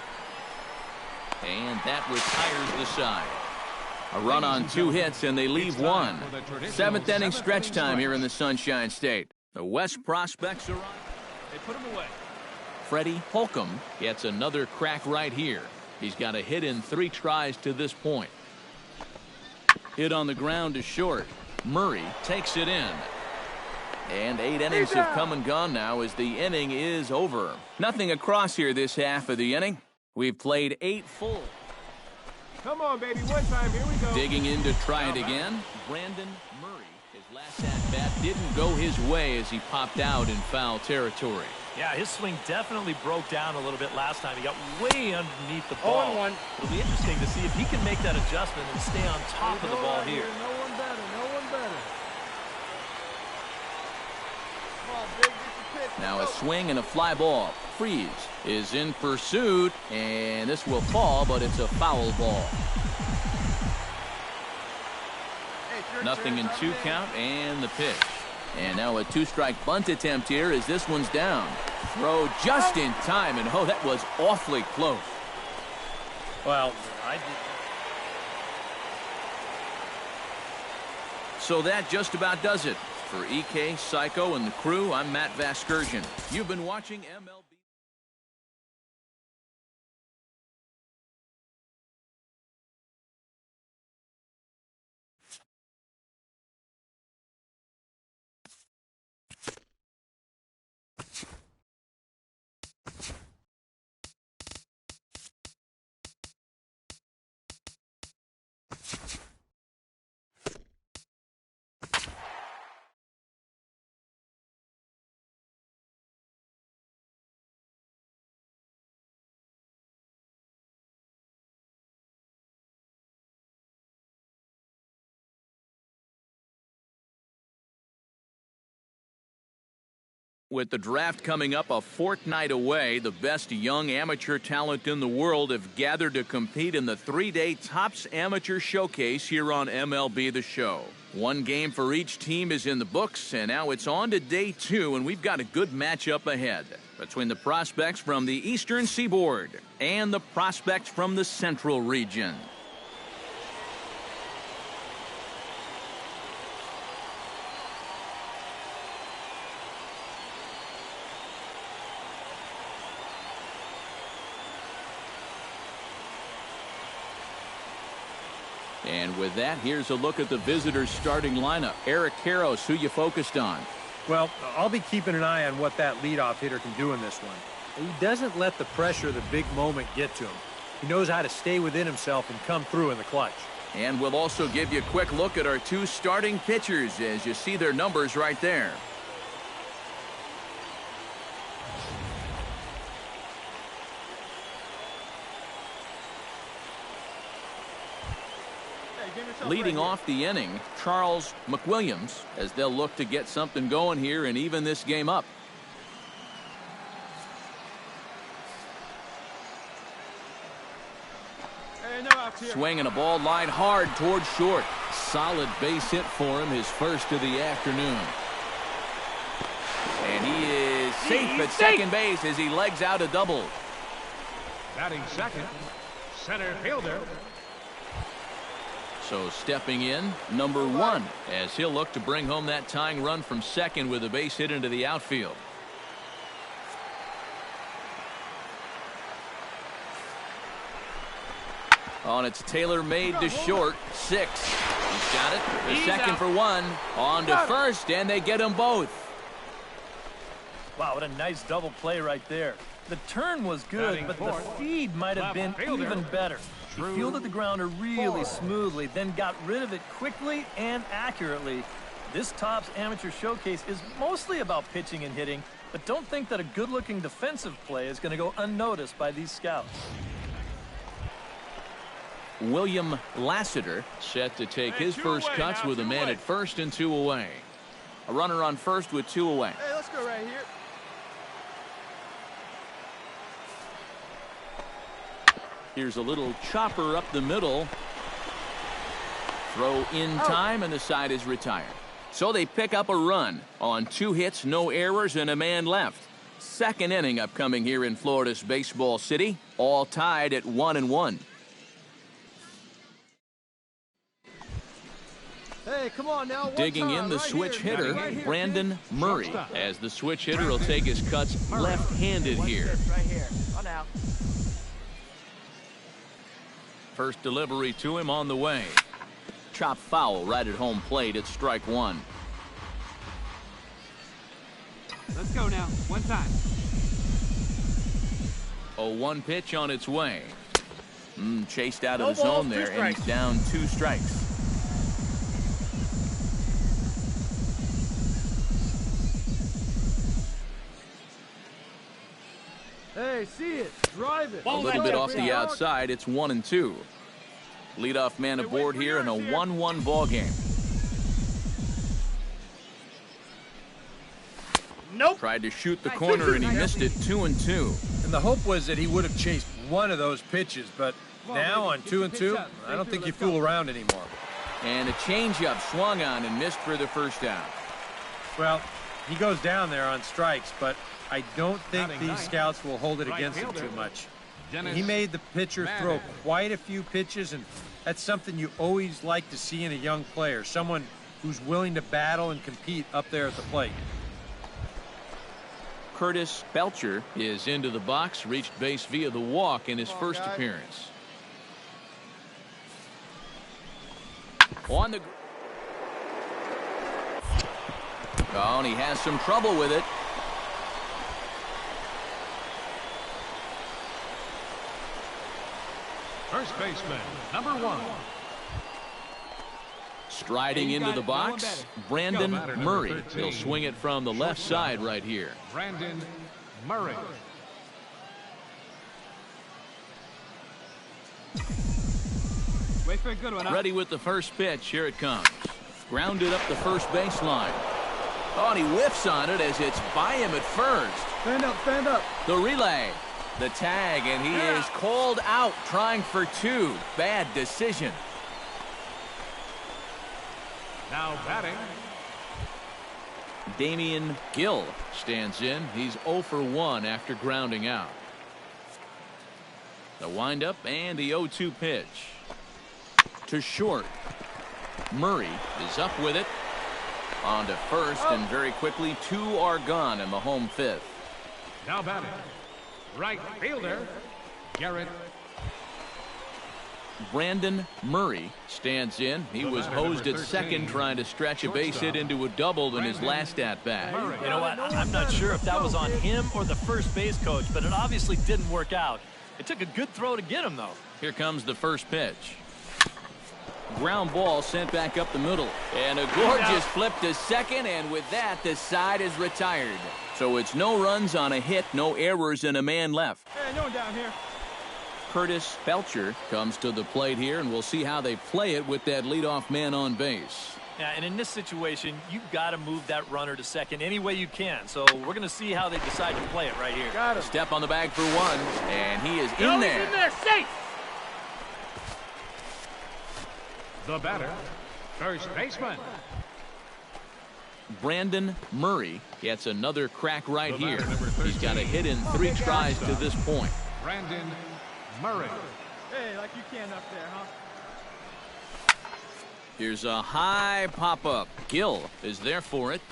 and that retires the side. A run on 2 hits, and they leave 1. 7th inning stretch time here in the Sunshine State. The West prospects are on. They put him away. Freddie Holcomb gets another crack right here. He's got a hit in 3 tries to this point. Hit on the ground to short. Murray takes it in. And 8 innings have come and gone now as the inning is over. Nothing across here this half of the inning. We've played 8 full. Come on, baby. One time. Here we go. Digging in to try it again. Brandon Murray. His last at-bat didn't go his way as he popped out in foul territory. Yeah, his swing definitely broke down a little bit last time. He got way underneath the ball. 0-1. It'll be interesting to see if he can make that adjustment and stay on top of the ball here. No one better. No one better. Come on, big. Get your pitch. Now a swing and a fly ball. Freeze is in pursuit, and this will fall, but it's a foul ball. Nothing in 2 count, and the pitch. And now a 2-strike bunt attempt here as this one's down. Throw just in time, and oh, that was awfully close. Well, So that just about does it. For EK, Psycho, and the crew, I'm Matt Vasgersian. You've been watching MLB. With the draft coming up a fortnight away, the best young amateur talent in the world have gathered to compete in the 3-day Topps Amateur Showcase here on MLB The Show. One game for each team is in the books, and now it's on to day 2, and we've got a good matchup ahead between the prospects from the Eastern Seaboard and the prospects from the Central region. And with that, here's a look at the visitors' starting lineup. Eric Karros, who you focused on? Well, I'll be keeping an eye on what that leadoff hitter can do in this one. He doesn't let the pressure of the big moment get to him. He knows how to stay within himself and come through in the clutch. And we'll also give you a quick look at our 2 starting pitchers as you see their numbers right there. Leading off the inning, Charles McWilliams, as they'll look to get something going here and even this game up. Swinging a ball line hard towards short. Solid base hit for him, his first of the afternoon. And he is safe at second base as he legs out a double. Batting second, center fielder. So stepping in, number 1, as he'll look to bring home that tying run from second with a base hit into the outfield. On it's Taylor made to short, 6. He's got it. The second for 1. On to first, and they get them both. Wow, what a nice double play right there. The turn was good, but the feed might have been even better. He fielded the grounder really smoothly, then got rid of it quickly and accurately. This Topps Amateur Showcase is mostly about pitching and hitting, but don't think that a good-looking defensive play is going to go unnoticed by these scouts. William Lassiter set to take his first cuts with a man at first and 2 away. A runner on first with 2 away. Hey, let's go right here. Here's a little chopper up the middle. Throw in time, and the side is retired. So they pick up a run on 2 hits, no errors, and a man left. Second inning upcoming here in Florida's Baseball City, all tied at 1-1. Hey, come on now. Digging in the switch hitter, Brandon Murray, as the switch hitter will take his cuts left-handed here. Right here. On out. First delivery to him on the way. Chop foul right at home plate at strike 1. Let's go now. One time. 0-1 pitch on its way. Chased out of the zone there, and he's down 2 strikes. Hey, see it. Drive it. A little bit off the outside. It's 1-2. Leadoff man aboard here in a 1-1 ball game. Nope. Tried to shoot the corner and he missed it. 2-2. And the hope was that he would have chased one of those pitches, but now on 2-2, I don't think you fool around anymore. And a changeup swung on and missed for the first out. Well, he goes down there on strikes, but I don't think these scouts will hold it against him too much. He made the pitcher throw quite a few pitches, and that's something you always like to see in a young player, someone who's willing to battle and compete up there at the plate. Curtis Belcher is into the box, reached base via the walk in his first appearance. On the... Oh, and he has some trouble with it. First baseman, number 1. Striding into the box, Brandon Murray. He'll swing it from the left side right here. Brandon Murray. Wait for a good one. Ready with the first pitch. Here it comes. Grounded up the first baseline. Oh, and he whiffs on it as it's by him at first. Stand up, stand up. The relay. The tag, and he is called out trying for two. Bad decision. Now batting. Damian Gill stands in. He's 0 for 1 after grounding out. The windup and the 0-2 pitch. To short. Murray is up with it. On to first, and very quickly, two are gone in the home fifth. Now batting. Right fielder, Garrett. Brandon Murray stands in. He was hosed at second trying to stretch a base hit into a double in his last at-bat. You know what? I'm not sure if that was on him or the first base coach, but it obviously didn't work out. It took a good throw to get him, though. Here comes the first pitch. Ground ball sent back up the middle. And a gorgeous flip to second, and with that, the side is retired. So it's no runs on a hit, no errors, and a man left. Hey, no one down here. Curtis Belcher comes to the plate here, and we'll see how they play it with that leadoff man on base. Yeah, and in this situation, you've got to move that runner to second any way you can. So we're going to see how they decide to play it right here. Got him. Step on the bag for one, and he is in there. He's in there, safe. The batter, first baseman. Brandon Murray gets another crack right here. He's got a hit in 3 tries to this point. Brandon Murray. Hey, like you can up there, huh? Here's a high pop-up. Gill is there for it.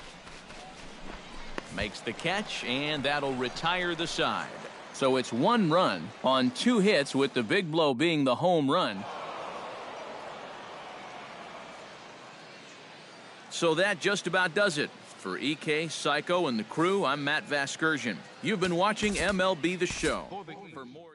Makes the catch, and that'll retire the side. So it's 1 run on 2 hits, with the big blow being the home run. So that just about does it. For EK, Psycho, and the crew, I'm Matt Vasgersian. You've been watching MLB The Show. For more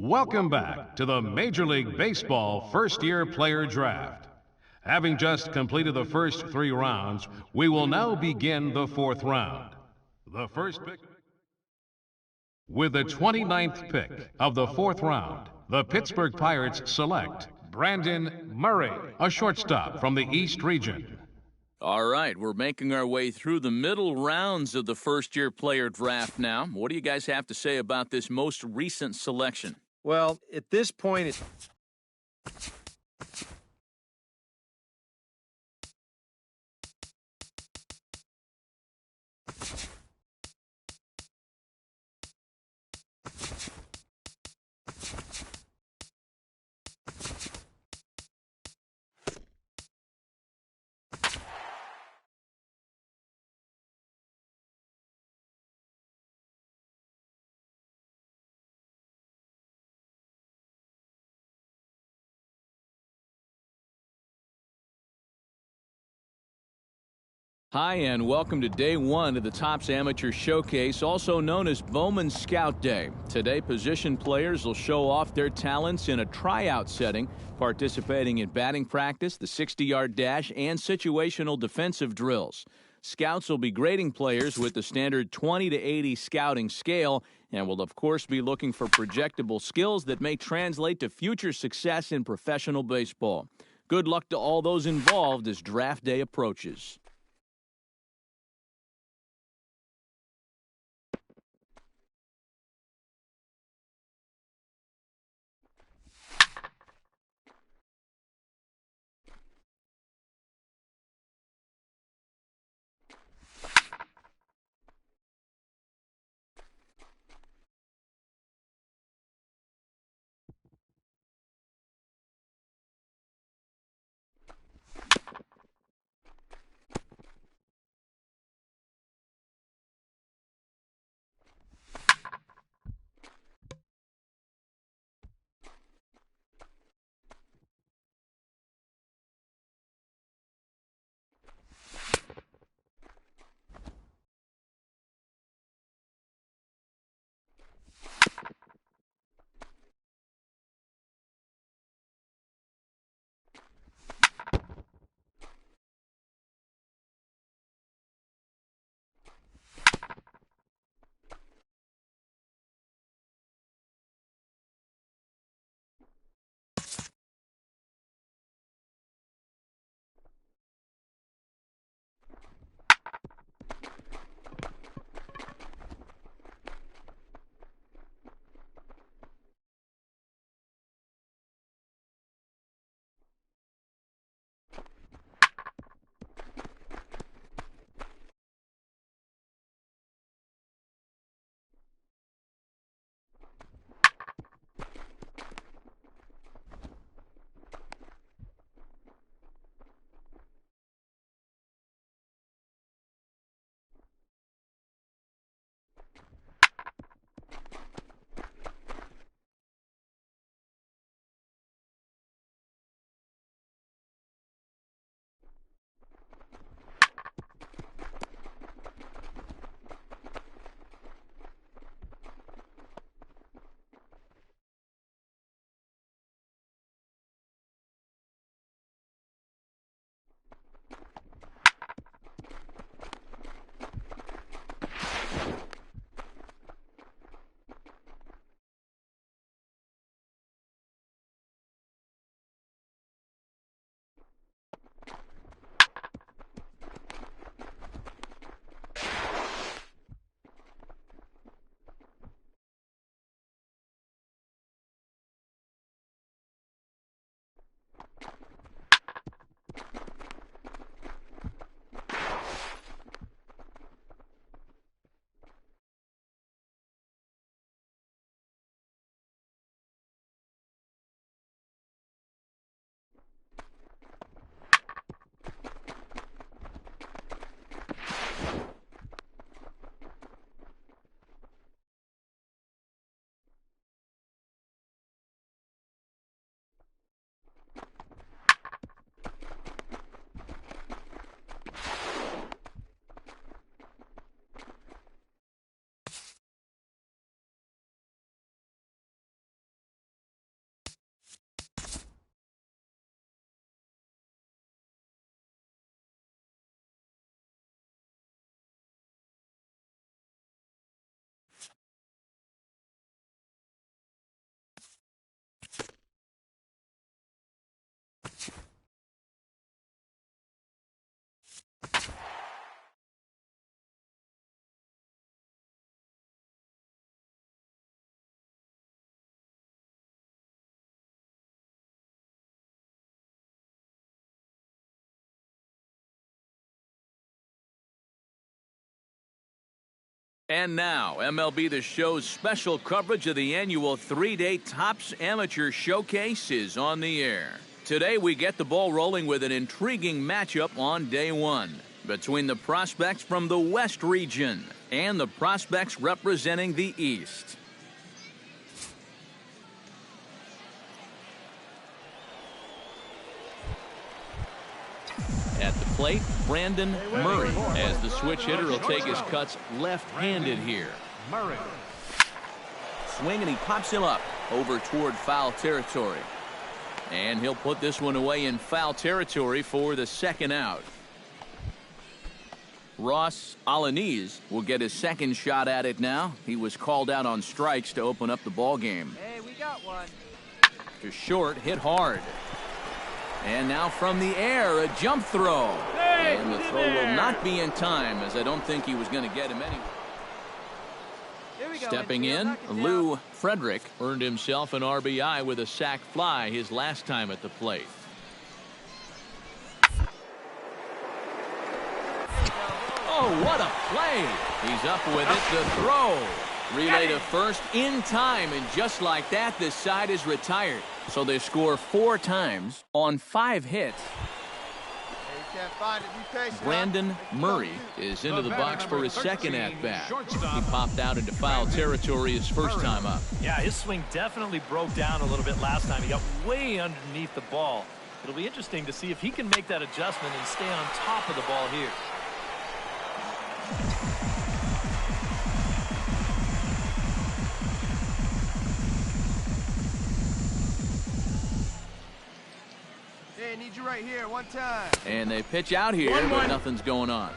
Welcome back to the Major League Baseball first-year player draft. Having just completed the first 3 rounds, we will now begin the 4th round. The first pick. With the 29th pick of the 4th round, the Pittsburgh Pirates select Brandon Murray, a shortstop from the East region. All right, we're making our way through the middle rounds of the first-year player draft now. What do you guys have to say about this most recent selection? Well, at this point, it's Hi, and welcome to day 1 of the Topps Amateur Showcase, also known as Bowman Scout Day. Today, position players will show off their talents in a tryout setting, participating in batting practice, the 60-yard dash, and situational defensive drills. Scouts will be grading players with the standard 20 to 80 scouting scale and will, of course, be looking for projectable skills that may translate to future success in professional baseball. Good luck to all those involved as draft day approaches. And now, MLB The Show's special coverage of the annual 3-day Topps Amateur Showcase is on the air. Today, we get the ball rolling with an intriguing matchup on day one between the prospects from the West region and the prospects representing the East. At the plate, Brandon Murray, as the switch hitter will take his cuts left-handed here. Murray. Swing, and he pops him up over toward foul territory. And he'll put this one away in foul territory for the second out. Ross Alanis will get his second shot at it now. He was called out on strikes to open up the ball game. Hey, we got one. To short, hit hard. And now from the air, a jump throw. And the throw will not be in time, as I don't think he was going to get him anyway. Stepping in, Lou Frederick earned himself an RBI with a sac fly his last time at the plate. Oh, what a play! He's up with it, the throw. Relay to first in time, and just like that, this side is retired. So they score 4 times on 5 hits. Brandon Murray is into the box for his second at-bat. He popped out into foul territory his first time up. Yeah, his swing definitely broke down a little bit last time. He got way underneath the ball. It'll be interesting to see if he can make that adjustment and stay on top of the ball here. Hey, need you right here, one time. And they pitch out here, but nothing's going on.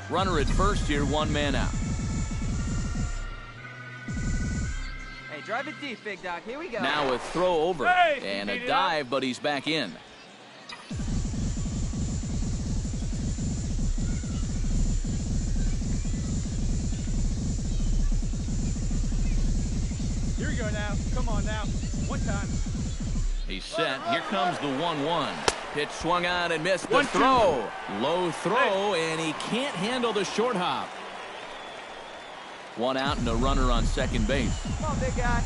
Runner at first here, 1 man out. Hey, drive it deep, big dog. Here we go. Now a throw over and a dive, but he's back in. Here we go now. Come on now. One time. He's set. Here comes the 1-1. Pitch swung on and missed the throw. Low throw, and he can't handle the short hop. 1 out and a runner on second base. Come on, big guy.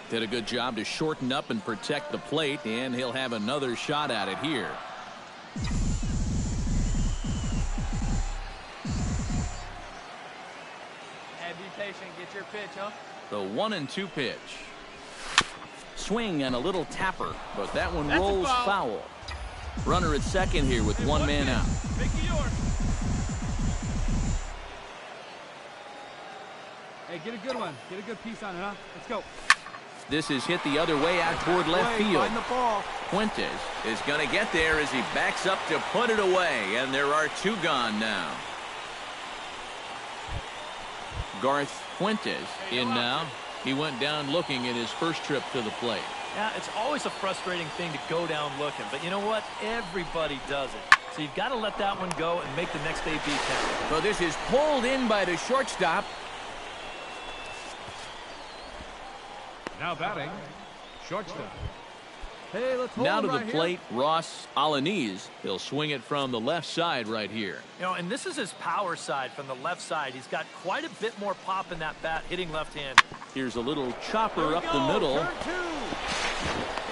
Did a good job to shorten up and protect the plate, and he'll have another shot at it here. Get your pitch, huh? The 1-2 pitch. Swing and a little tapper, but that one rolls foul. Runner at second here with 1 man out. Make it yours. Hey, get a good one. Get a good piece on it, huh? Let's go. This is hit the other way out toward left field. Find the ball. Fuentes is going to get there as he backs up to put it away, and there are 2 gone now. Garth Fuentes in now. He went down looking at his first trip to the plate. Yeah, it's always a frustrating thing to go down looking, but you know what? Everybody does it. So you've got to let that one go and make the next AB count. So this is pulled in by the shortstop. Now batting, shortstop. Hey, let's hold Now to him the right plate, Ross Alanis. He'll swing it from the left side right here. You know, and this is his power side from the left side. He's got quite a bit more pop in that bat, hitting left-handed. Here's a little chopper up the middle.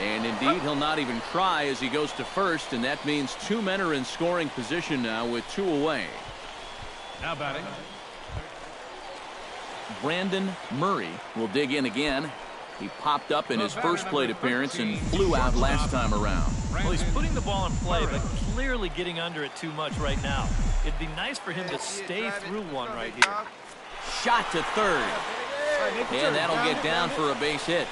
And indeed, he'll not even try as he goes to first, and that means 2 men are in scoring position now with 2 away. Now batting, Brandon Murray will dig in again. He popped up in his first plate appearance and flew out last time around. Well, he's putting the ball in play, but clearly getting under it too much right now. It'd be nice for him to stay through one right here. Shot to third. And that'll get down for a base hit.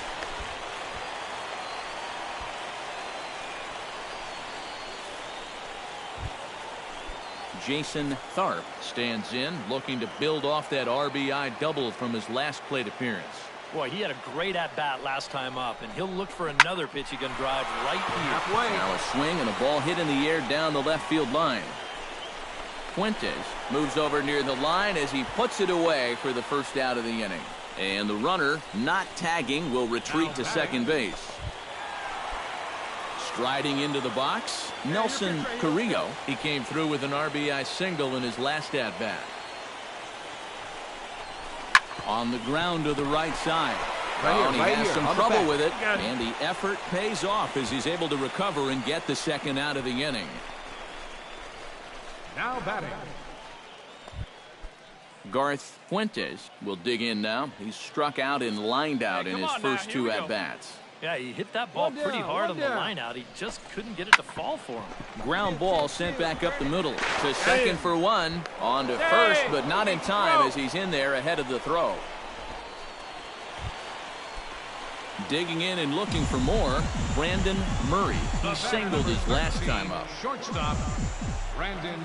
Jason Tharp stands in, looking to build off that RBI double from his last plate appearance. Boy, he had a great at-bat last time up, and he'll look for another pitch he can drive right here. Now a swing and a ball hit in the air down the left field line. Fuentes moves over near the line as he puts it away for the first out of the inning. And the runner, not tagging, will retreat to second base. Riding into the box, Nelson Carrillo. He came through with an RBI single in his last at-bat. On the ground to the right side. He has some trouble with it, and the effort pays off as he's able to recover and get the second out of the inning. Now batting. Garth Fuentes will dig in now. He's struck out and lined out in his first two at-bats. Yeah, he hit that ball pretty hard on the line out. He just couldn't get it to fall for him. Ground ball sent back up the middle. To second for one. On to first, but not in time as he's in there ahead of the throw. Digging in and looking for more, Brandon Murray. He singled his last time up. Shortstop, Brandon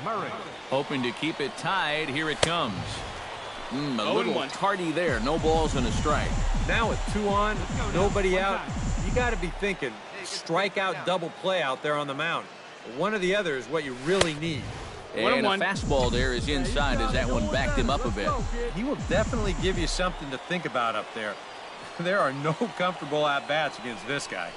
Murray. Hoping to keep it tied. Here it comes. A little tardy there. No balls and a strike. Now with 2 on, nobody out, you got to be thinking strikeout, double play out there on the mound. One or the other is what you really need. And a fastball there is inside as that one backed him up a bit. He will definitely give you something to think about up there. There are no comfortable at-bats against this guy.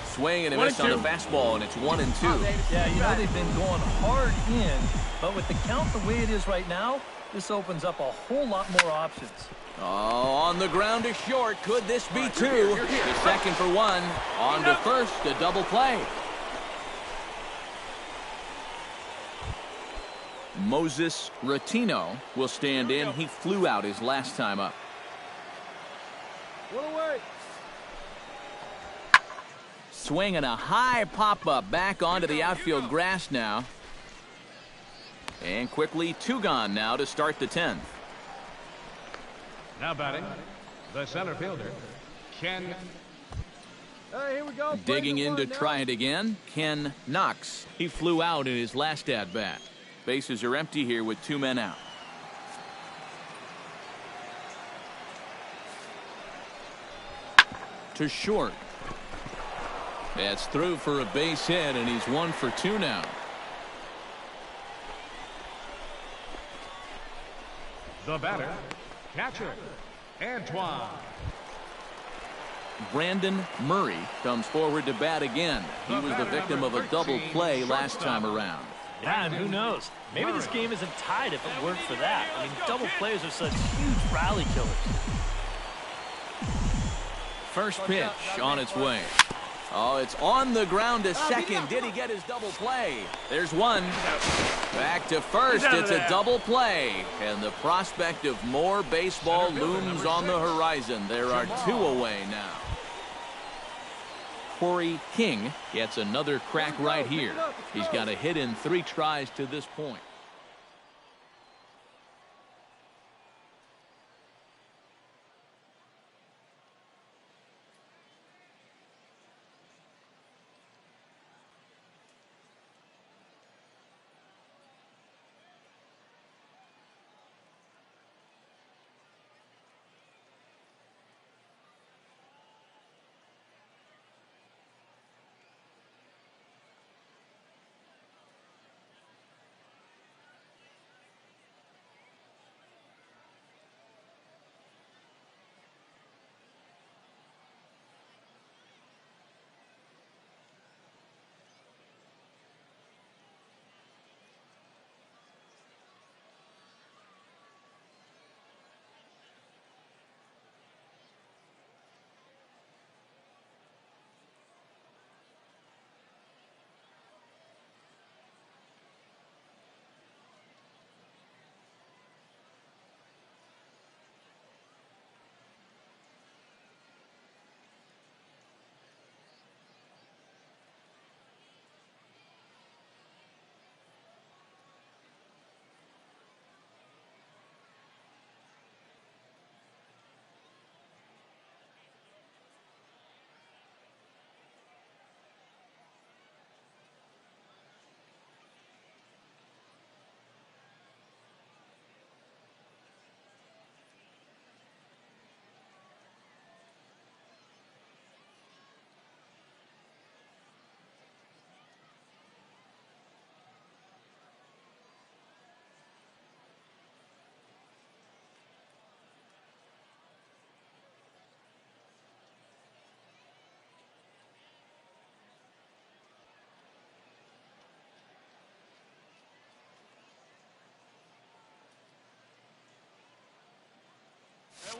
Swing and a miss on the fastball, and it's 1-2. Yeah, you know they've been going hard in, but with the count the way it is right now, this opens up a whole lot more options. Oh, on the ground to short. Could this be two? To second for one. On to first, a double play. Moses Ratino will stand in. He flew out his last time up. Swing and a high pop-up back onto the outfield grass now. And quickly 2 gone now to start the 10th. Now batting, the center fielder, Ken. Here we go. Digging in to try it again, Ken Knox. He flew out in his last at-bat. Bases are empty here with 2 men out. To short. That's through for a base hit, and he's 1 for 2 now. The batter, catcher, Antoine. Brandon Murray comes forward to bat again. He was the victim of a double play last time around. Yeah, and who knows? Maybe this game isn't tied if it weren't for that. I mean, double plays are such huge rally killers. First pitch on its way. Oh, it's on the ground to second. Did he get his double play? There's one. Back to first. It's a double play. And the prospect of more baseball looms on the horizon. There are 2 away now. Corey King gets another crack right here. He's got a hit in 3 tries to this point.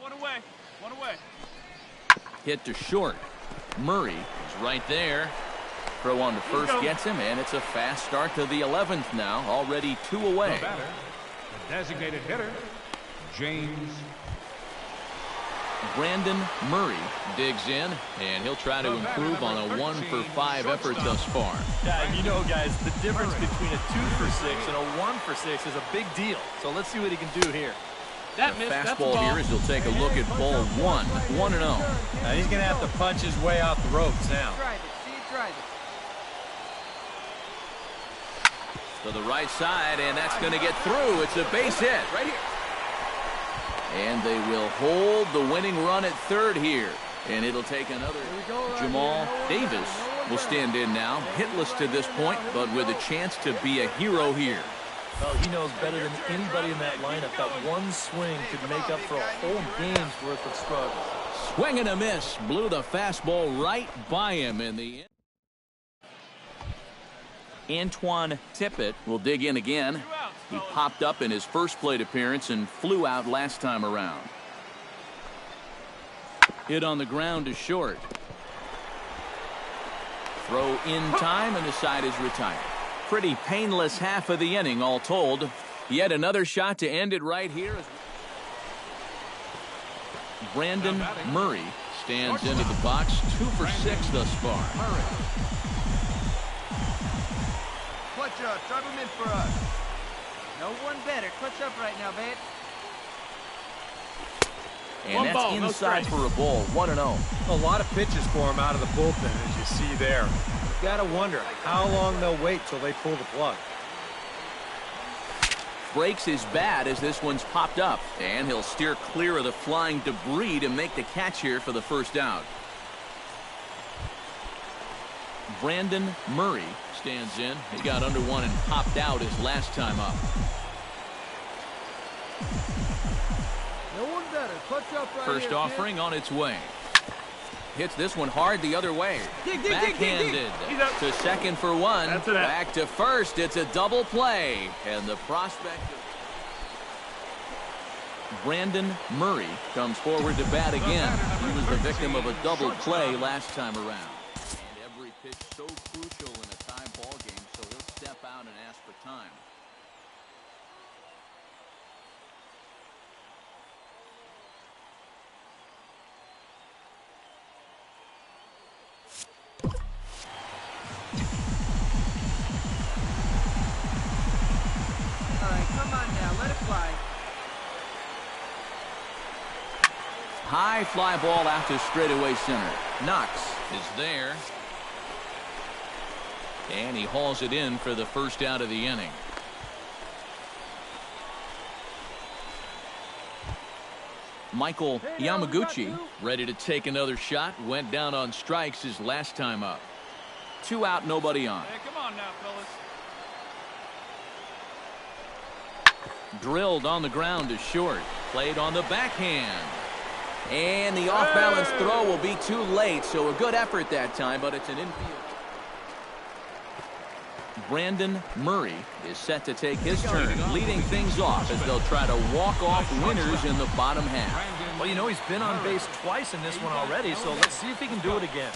One away. One away. Hit to short. Murray is right there. Throw on to first gets him, and it's a fast start to the 11th now. Already 2 away. The batter, the designated hitter, James. Brandon Murray digs in, and he'll try to improve on a 1-for-5 effort thus far. Yeah, you know, guys, the difference between a 2-for-6 and a 1-for-6 is a big deal. So let's see what he can do here. The fastball here as he'll take a look at ball 1, 1-0. Now he's going to have to punch his way off the ropes now. To the right side, and that's going to get through. It's a base hit. Right here. And they will hold the winning run at third here. And it'll take another. Jamal Davis will stand in now. Hitless to this point, but with a chance to be a hero here. Well, he knows better than anybody in that lineup that one swing could make up for a whole game's worth of struggle. Swing and a miss. Blew the fastball right by him in the end. Antoine Tippett will dig in again. He popped up in his first plate appearance and flew out last time around. Hit on the ground to short. Throw in time, and the side is retired. Pretty painless half of the inning all told. Yet another shot to end it right here. Brandon Murray stands into the box, 2 for 6 thus far. Clutch up, drive him in for us. No one better. Clutch up right now, babe. And that's inside for a ball, 1-0. A lot of pitches for him out of the bullpen, as you see there. You got to wonder how long they'll wait till they pull the plug. Breaks his bat as this one's popped up, and he'll steer clear of the flying debris to make the catch here for the first out. Brandon Murray stands in. He got under one and popped out his last time up. No one better. Clutch up right First here, offering kid. on its way. Hits this one hard the other way. Backhanded to second for one. Back to first. It's a double play. And the prospect of Brandon Murray comes forward to bat again. He was the victim of a double play last time around. And every pitch so crucial in a tie ball game, so he'll step out and ask for time. High fly ball out to straightaway center. Knox is there. And he hauls it in for the first out of the inning. Michael Yamaguchi ready to take another shot. Went down on strikes his last time up. 2 out, nobody on. Hey, come on now, fellas. Drilled on the ground to short. Played on the backhand. And the off-balance throw will be too late, so a good effort that time, but it's an infield. Brandon Murray is set to take his turn, leading things off as they'll try to walk off winners in the bottom half. Well, you know, he's been on base twice in this one already, so let's see if he can do it again.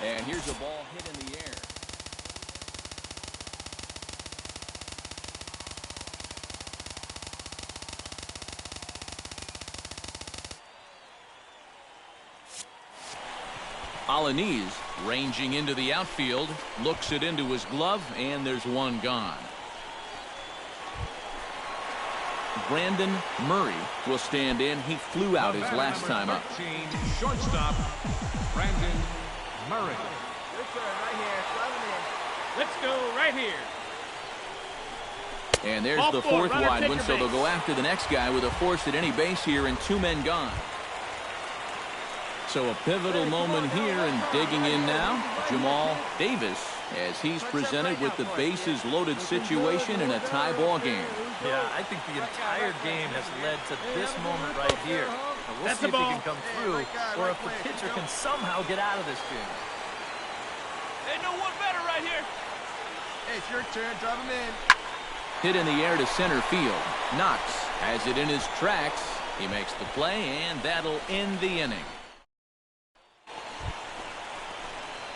And here's a ball hit in the air. Alanese ranging into the outfield, looks it into his glove, and there's one gone. Brandon Murray will stand in. He flew out his last time up. Shortstop, Brandon Murray. Good turn right here. Drive him in. Let's go right here. And there's the fourth wide one, so they'll go after the next guy with a force at any base here and 2 men gone. So a pivotal moment here, and digging in now, Jamal Davis, as he's presented with the bases loaded situation in a tie ball game. Yeah, I think the entire game has led to this moment right here. Now we'll see if he can come through, or if the pitcher can somehow get out of this game. Hey, no one better right here. Hey, it's your turn. Drive him in. Hit in the air to center field. Knox has it in his tracks, He makes the play, and that'll end the inning.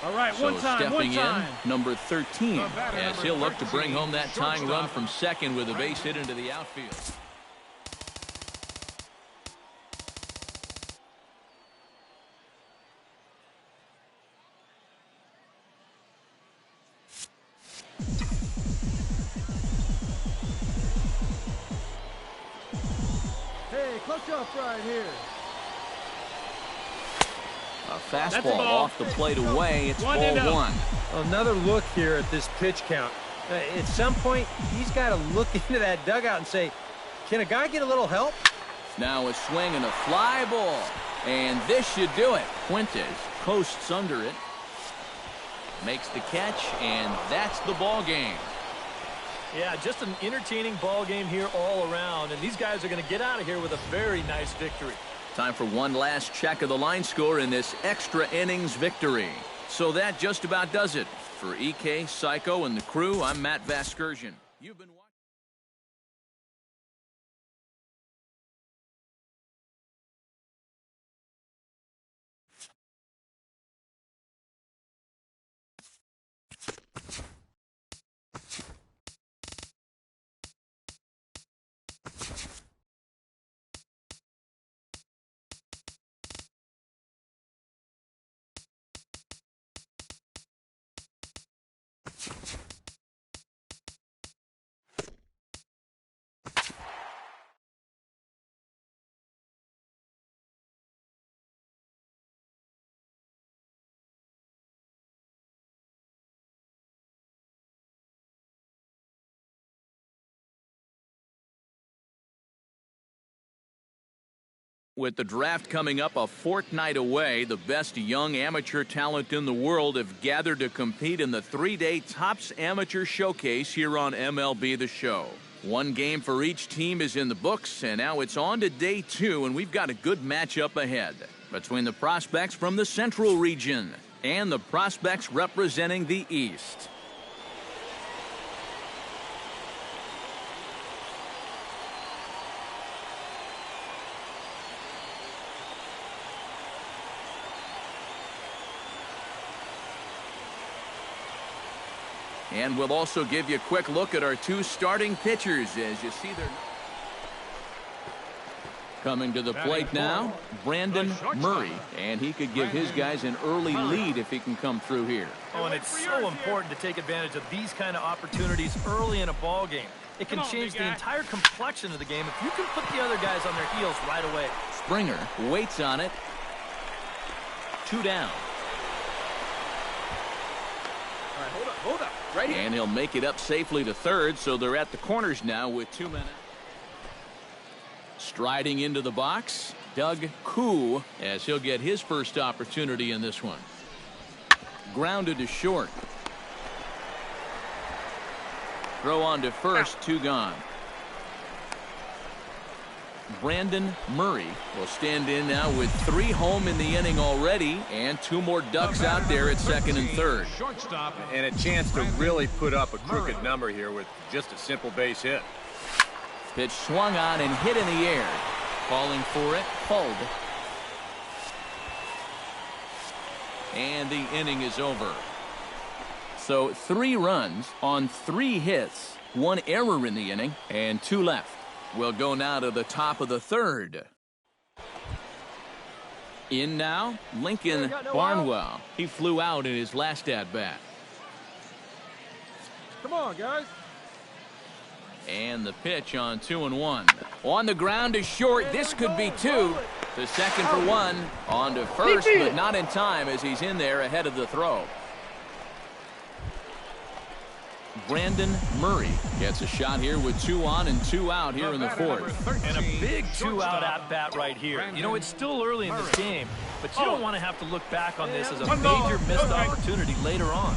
All right, So one time. stepping in, number 13, as he'll look to bring home that tying run from second with a base hit into the outfield. Hey, clutch up right here. A fastball off the plate away. It's ball one. Another look here at this pitch count. At some point, he's got to look into that dugout and say, can a guy get a little help? Now a swing and a fly ball. And this should do it. Fuentes coasts under it. Makes the catch, and that's the ball game. Yeah, just an entertaining ball game here all around. And these guys are going to get out of here with a very nice victory. Time for one last check of the line score in this extra innings victory. So that just about does it. For EK, Psycho, and the crew, I'm Matt Vasgersian. You've been watching. With the draft coming up a fortnight away, the best young amateur talent in the world have gathered to compete in the 3-day Topps Amateur Showcase here on MLB The Show. One game for each team is in the books, and now it's on to day 2, and we've got a good matchup ahead between the prospects from the Central region and the prospects representing the East. And we'll also give you a quick look at our 2 starting pitchers as you see their... Coming to the plate now, Brandon Murray, and he could give his guys an early lead if he can come through here. Oh, and it's so important to take advantage of these kind of opportunities early in a ball game. It can change the entire complexion of the game if you can put the other guys on their heels right away. Springer waits on it. 2 down. All right, hold up. Right here. And he'll make it up safely to third, so they're at the corners now with 2 minutes. Striding into the box, Doug Koo, as he'll get his first opportunity in this one. Grounded to short. Throw on to first, 2 gone. Brandon Murray will stand in now with 3 home in the inning already, and 2 more ducks out there at second and third. Shortstop, and a chance to really put up a crooked number here with just a simple base hit. Pitch swung on and hit in the air. Calling for it, pulled. And the inning is over. So 3 runs on 3 hits, 1 error in the inning, and 2 left. We'll go now to the top of the third. In now, Lincoln Barnwell. He flew out in his last at-bat. Come on, guys. And the pitch on 2-1. On the ground to short. This could be 2. To second for 1. On to first, but not in time as he's in there ahead of the throw. Brandon Murray gets a shot here with 2 on and 2 out here in the 4th. And a big 2-out at-bat right here. You know, it's still early in this game, but you don't want to have to look back on this as a major missed opportunity later on.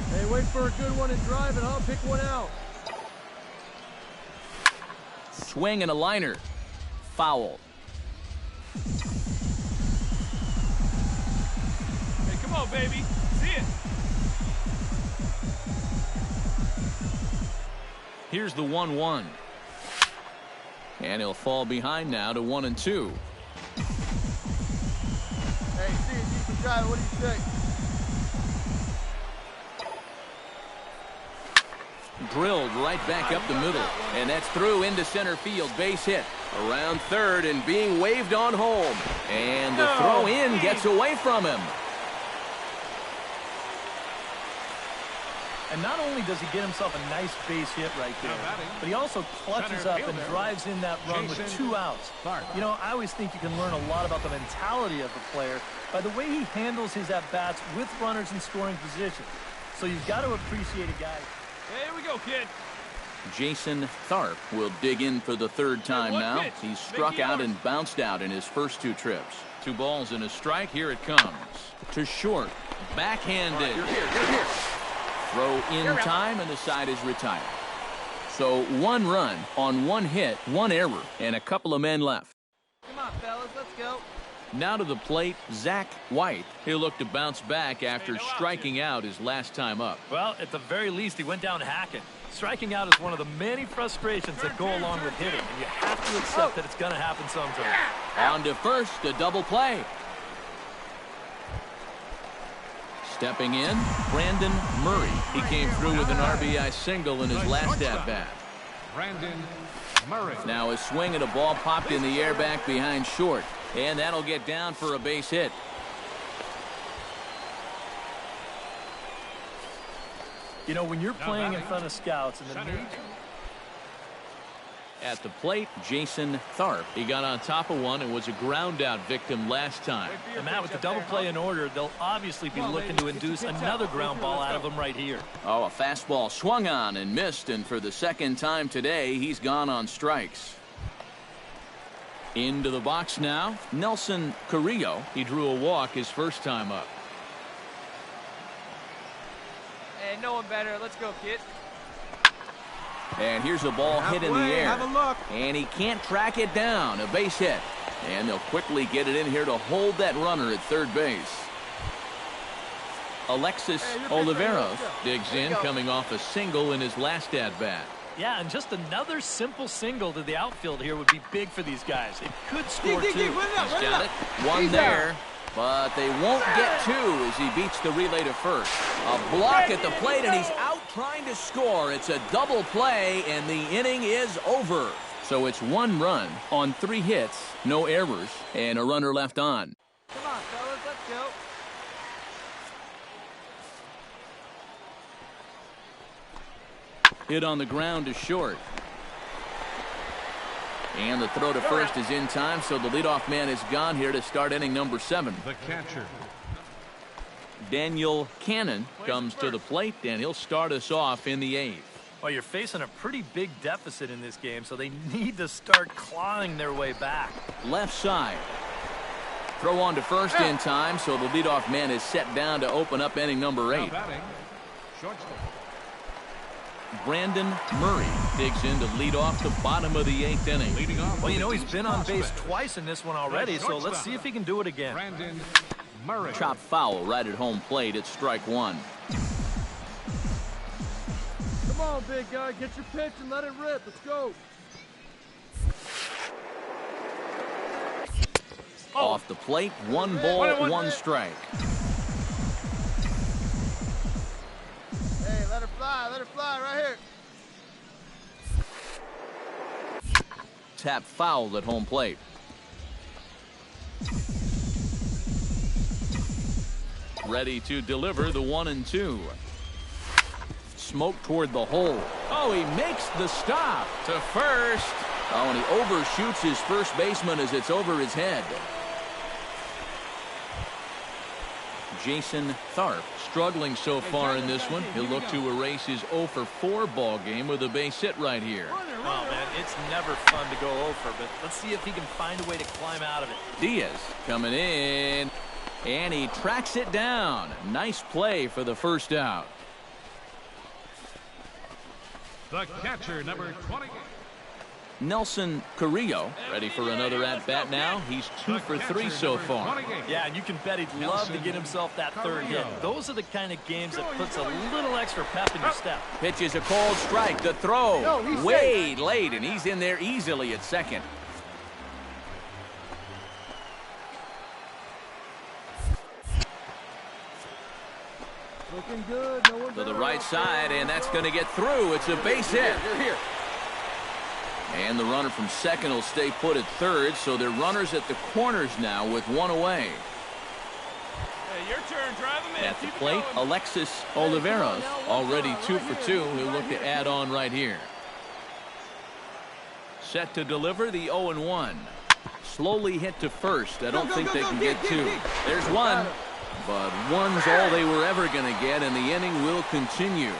Hey, wait for a good one and drive, and I'll pick one out. Swing and a liner. Foul. Hey, come on, baby. See it. Here's the 1-1. And he'll fall behind now to 1-2. Hey, see if you can drive. What do you think? Drilled right back up the middle. And that's through into center field. Base hit. Around third and being waved on home. And the throw in gets away from him. And not only does he get himself a nice base hit right there, but he also clutches up and drives in that run with 2 outs. You know, I always think you can learn a lot about the mentality of the player by the way he handles his at-bats with runners in scoring position. So you've got to appreciate a guy. Hey, here we go, kid. Jason Tharp will dig in for the 3rd time now. He's struck out and bounced out in his first 2 trips. 2 balls and a strike. Here it comes. To short. Backhanded. You're here. Throw in time, and the side is retired. So 1 run on 1 hit, 1 error, and a couple of men left. Come on, fellas, let's go. Now to the plate, Zach White. He'll look to bounce back after striking out his last time up. Well, at the very least, he went down hacking. Striking out is one of the many frustrations that go along with hitting, and you have to accept that it's going to happen sometime. On to first, a double play. Stepping in, Brandon Murray. He came through with an RBI single in his last at-bat. Brandon Murray. Now a swing and a ball popped in the air back behind short. And that'll get down for a base hit. You know, when you're playing in front of scouts in the major... At the plate, Jason Tharp. He got on top of one and was a ground out victim last time. And Matt, with the double play in order, they'll obviously be looking to induce another ground ball out of him right here. Oh, a fastball swung on and missed, and for the 2nd time today, he's gone on strikes. Into the box now, Nelson Carrillo. He drew a walk his first time up. Hey, no one better. Let's go, kid. And here's a ball hit in the air. Have a look. And he can't track it down. A base hit. And they'll quickly get it in here to hold that runner at 3rd base. Alexis Oliveros digs in, coming off a single in his last at-bat. Yeah, and just another simple single to the outfield here would be big for these guys. It could score 2. He's got it. 1 there. But they won't get 2 as he beats the relay to first. A block at the plate, and he's out trying to score. It's a double play, and the inning is over. So it's 1 run on 3 hits, no errors, and a runner left on. Come on, fellas, let's go. Hit on the ground to short. And the throw to first is in time, so the leadoff man is gone here to start inning number 7. The catcher. Daniel Cannon comes to the plate, and he'll start us off in the 8th. Well, you're facing a pretty big deficit in this game, so they need to start clawing their way back. Left side. Throw on to first in time, so the leadoff man is set down to open up inning number 8. Shortstop. Brandon Murray digs in to lead off the bottom of the 8th inning. Well, you know, he's been on base twice in this one already, so let's see if he can do it again. Brandon Murray. Chop foul right at home plate. It's strike 1. Come on, big guy. Get your pitch and let it rip. Let's go. Off the plate, 1 ball, 1 strike. Hey, let her fly right here. Tap foul at home plate. Ready to deliver the 1-2. Smoke toward the hole. Oh, he makes the stop to first. Oh, and he overshoots his first baseman as it's over his head. Jason Tharp struggling so far in this one. He'll look to erase his 0-for-4 ball game with a base hit right here. Oh, man, it's never fun to go over, but let's see if he can find a way to climb out of it. Diaz coming in, and he tracks it down. Nice play for the first out. The catcher, number 20. Nelson Carrillo. Ready for another at-bat now. He's 2 for 3 so far. Yeah, and you can bet he'd love to get himself that third hit. Those are the kind of games that puts a little extra pep in your step. Pitch is a called strike. The throw way late, and he's in there easily at second. Looking good. No one To the right side, and that's going to get through. It's a base hit. You're here. And the runner from second will stay put at third, so they're runners at the corners now with 1 away. Hey, your turn. Drive him in. At the Keep it plate, going. Alexis Oliveros, already 2 for 2. He'll look to add on right here. Set to deliver the 0-1. Slowly hit to first. I don't think they can get 2. There's 1. But 1's all they were ever going to get, and the inning will continue.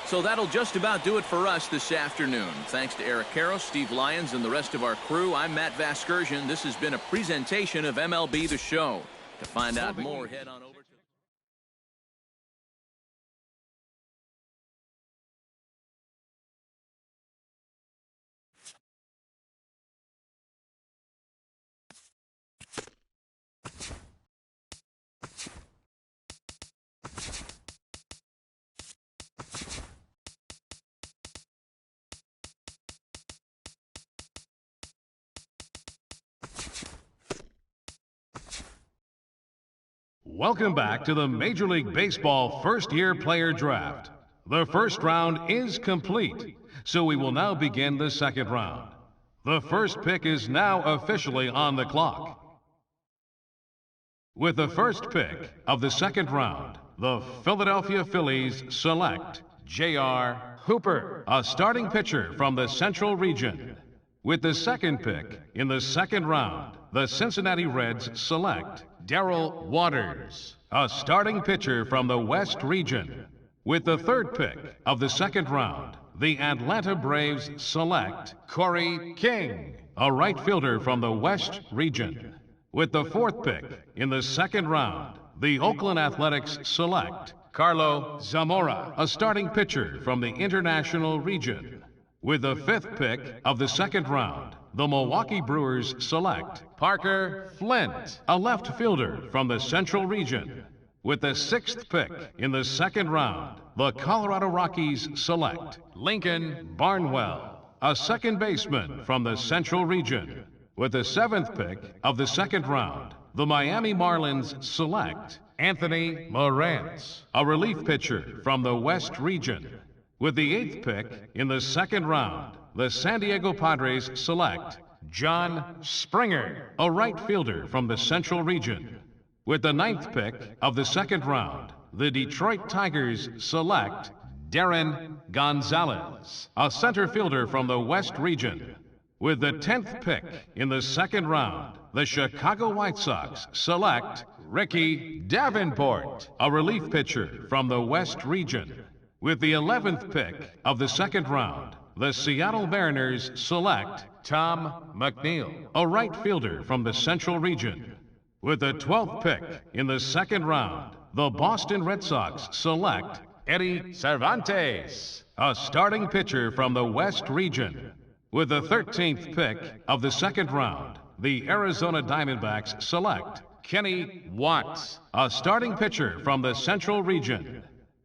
So that'll just about do it for us this afternoon. Thanks to Eric Karros, Steve Lyons, and the rest of our crew. I'm Matt Vasgersian. This has been a presentation of MLB The Show. To find out more, head on over. Welcome back to the Major League Baseball first-year player draft. The first round is complete, so we will now begin the second round. The first pick is now officially on the clock. With the first pick of the second round, the Philadelphia Phillies select J.R. Hooper, a starting pitcher from the Central Region. With the second pick in the second round, the Cincinnati Reds select Darrell Waters, a starting pitcher from the West Region. With the third pick of the second round, the Atlanta Braves select Corey King, a right fielder from the West Region. With the fourth pick in the second round, the Oakland Athletics select Carlo Zamora, a starting pitcher from the International Region. With the fifth pick of the second round, the Milwaukee Brewers select Parker Flint, a left fielder from the Central Region. With the sixth pick in the second round, the Colorado Rockies select Lincoln Barnwell, a second baseman from the Central Region. With the seventh pick of the second round, the Miami Marlins select Anthony Morantz, a relief pitcher from the West Region. With the eighth pick in the second round, the San Diego Padres select John Springer, a right fielder from the Central Region. With the ninth pick of the second round, the Detroit Tigers select Darren Gonzalez, a center fielder from the West Region. With the 10th pick in the second round, the Chicago White Sox select Ricky Davenport, a relief pitcher from the West Region. With the 11th pick of the second round, the Seattle Mariners select Tom McNeil, a right fielder from the Central Region. With the 12th pick in the second round, the Boston Red Sox select Eddie Cervantes, a starting pitcher from the West Region. With the 13th pick of the second round, the Arizona Diamondbacks select Kenny Watts, a starting pitcher from the Central Region.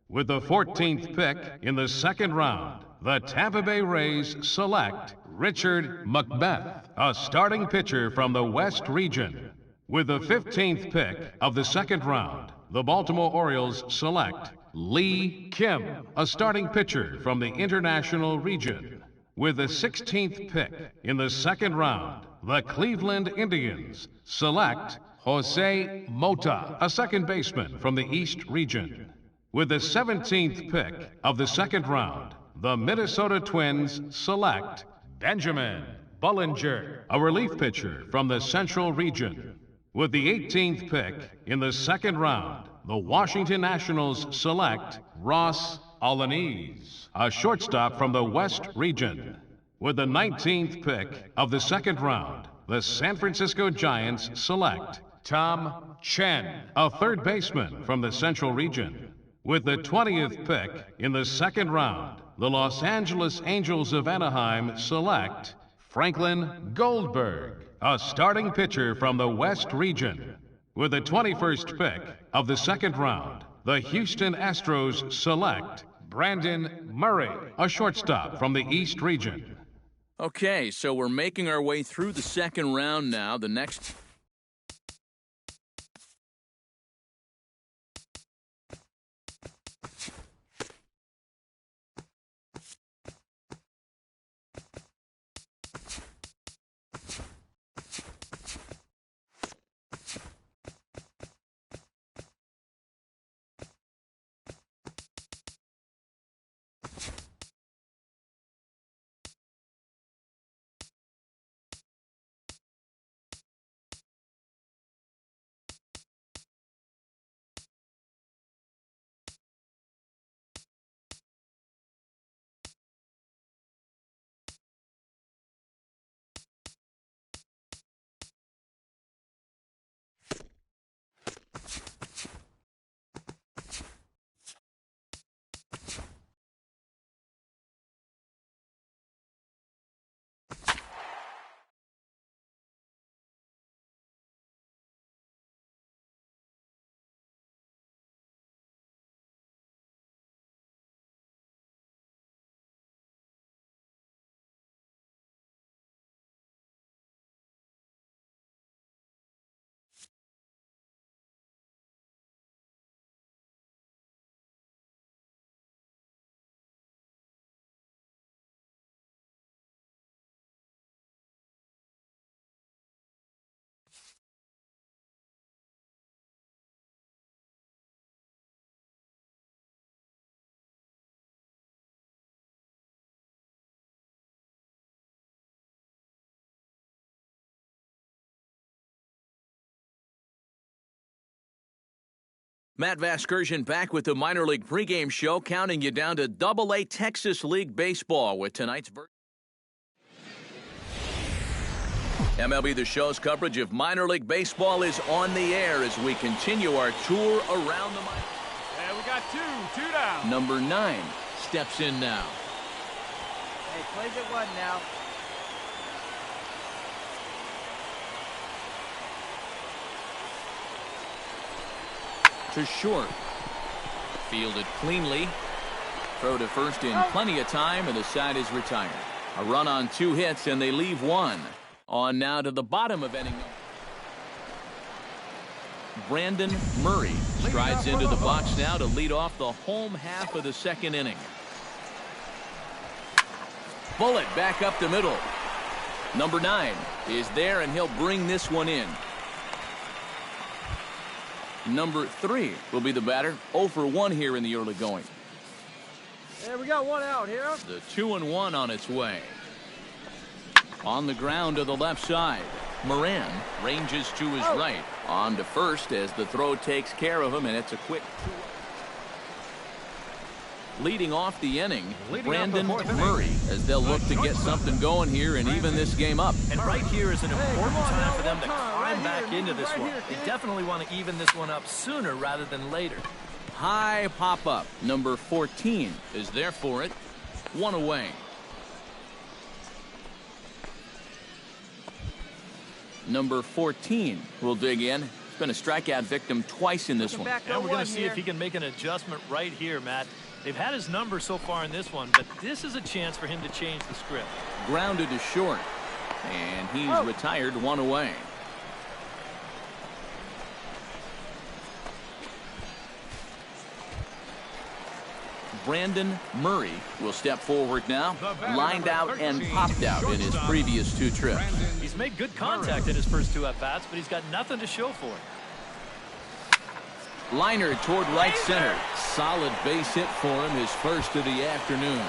With the 14th pick in the second round, the Tampa Bay Rays select Richard Macbeth, a starting pitcher from the West Region. With the 15th pick of the second round, the Baltimore Orioles select Lee Kim, a starting pitcher from the International Region. With the 16th pick in the second round, the Cleveland Indians select Jose Mota, a second baseman from the East Region. With the 17th pick of the second round, the Minnesota Twins select Benjamin Bullinger, a relief pitcher from the Central Region. With the 18th pick in the second round, the Washington Nationals select Ross Alanis, a shortstop from the West Region. With the 19th pick of the second round, the San Francisco Giants select Tom Chen, a third baseman from the Central Region. With the 20th pick in the second round, the Los Angeles Angels of Anaheim select Franklin Goldberg, a starting pitcher from the West Region. With the 21st pick of the second round, the Houston Astros select Brandon Murray, a shortstop from the East Region. Okay, so we're making our way through the second round now. The next... Matt Vasgersian back with the minor league pregame show, counting you down to Double-A Texas League Baseball with tonight's MLB The Show's coverage of minor league baseball is on the air as we continue our tour around the minor. And we got two down. Number 9 steps in now. Hey, plays at 1 now. To short. Fielded cleanly. Throw to first in plenty of time, and the side is retired. A run on 2 hits, and they leave 1. On now to the bottom of inning. Brandon Murray strides into the box now to lead off the home half of the second inning. Bullet back up the middle. Number 9 is there, and he'll bring this one in. Number 3 will be the batter. 0 for 1 here in the early going. Hey, we got 1 out here. The 2-1 on its way. On the ground to the left side. Moran ranges to his right. On to first as the throw takes care of him, and it's a quick 2. Leading off the inning, Brandon Murray, as they'll look to get something going here and even this game up. And right here is an important time for them to climb back into this one. They definitely want to even this one up sooner rather than later. High pop-up. Number 14 is there for it. 1 away. Number 14 will dig in. He's been a strikeout victim twice in this one. And we're going to see if he can make an adjustment right here, Matt. They've had his number so far in this one, but this is a chance for him to change the script. Grounded to short, and he's retired. 1 away. Brandon Murray will step forward now, lined out and popped out in his previous 2 trips. He's made good contact in his first 2 at-bats, but he's got nothing to show for it. Liner toward right center. Solid base hit for him, his first of the afternoon.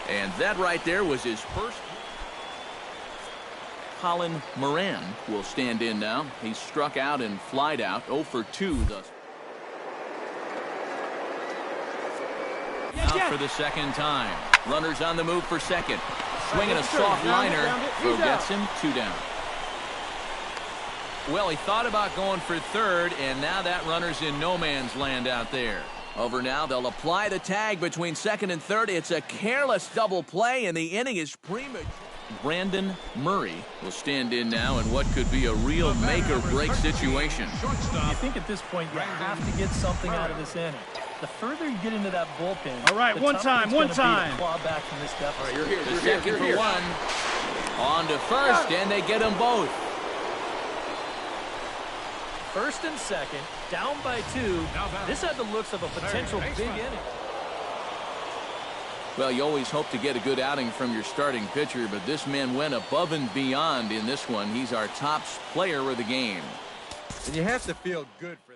And that right there was his first. Colin Moran will stand in now. He's struck out and flied out. 0 for 2 thus. Out for the second time. Runners on the move for second. Swinging a soft liner. Throw gets him 2 down. Well, he thought about going for third, and now that runner's in no man's land out there. Over now, they'll apply the tag between second and third. It's a careless double play, and the inning is premature. Brandon Murray will stand in now in what could be a real make-or-break situation. You think at this point you have to get something out of this inning. The further you get into that bullpen, all right, one time. Claw back from this deficit. All right, you're here. The second for one. On to first, and they get them both. First and second, down by 2. This had the looks of a potential big inning. Well, you always hope to get a good outing from your starting pitcher, but this man went above and beyond in this one. He's our top player of the game. And you have to feel good for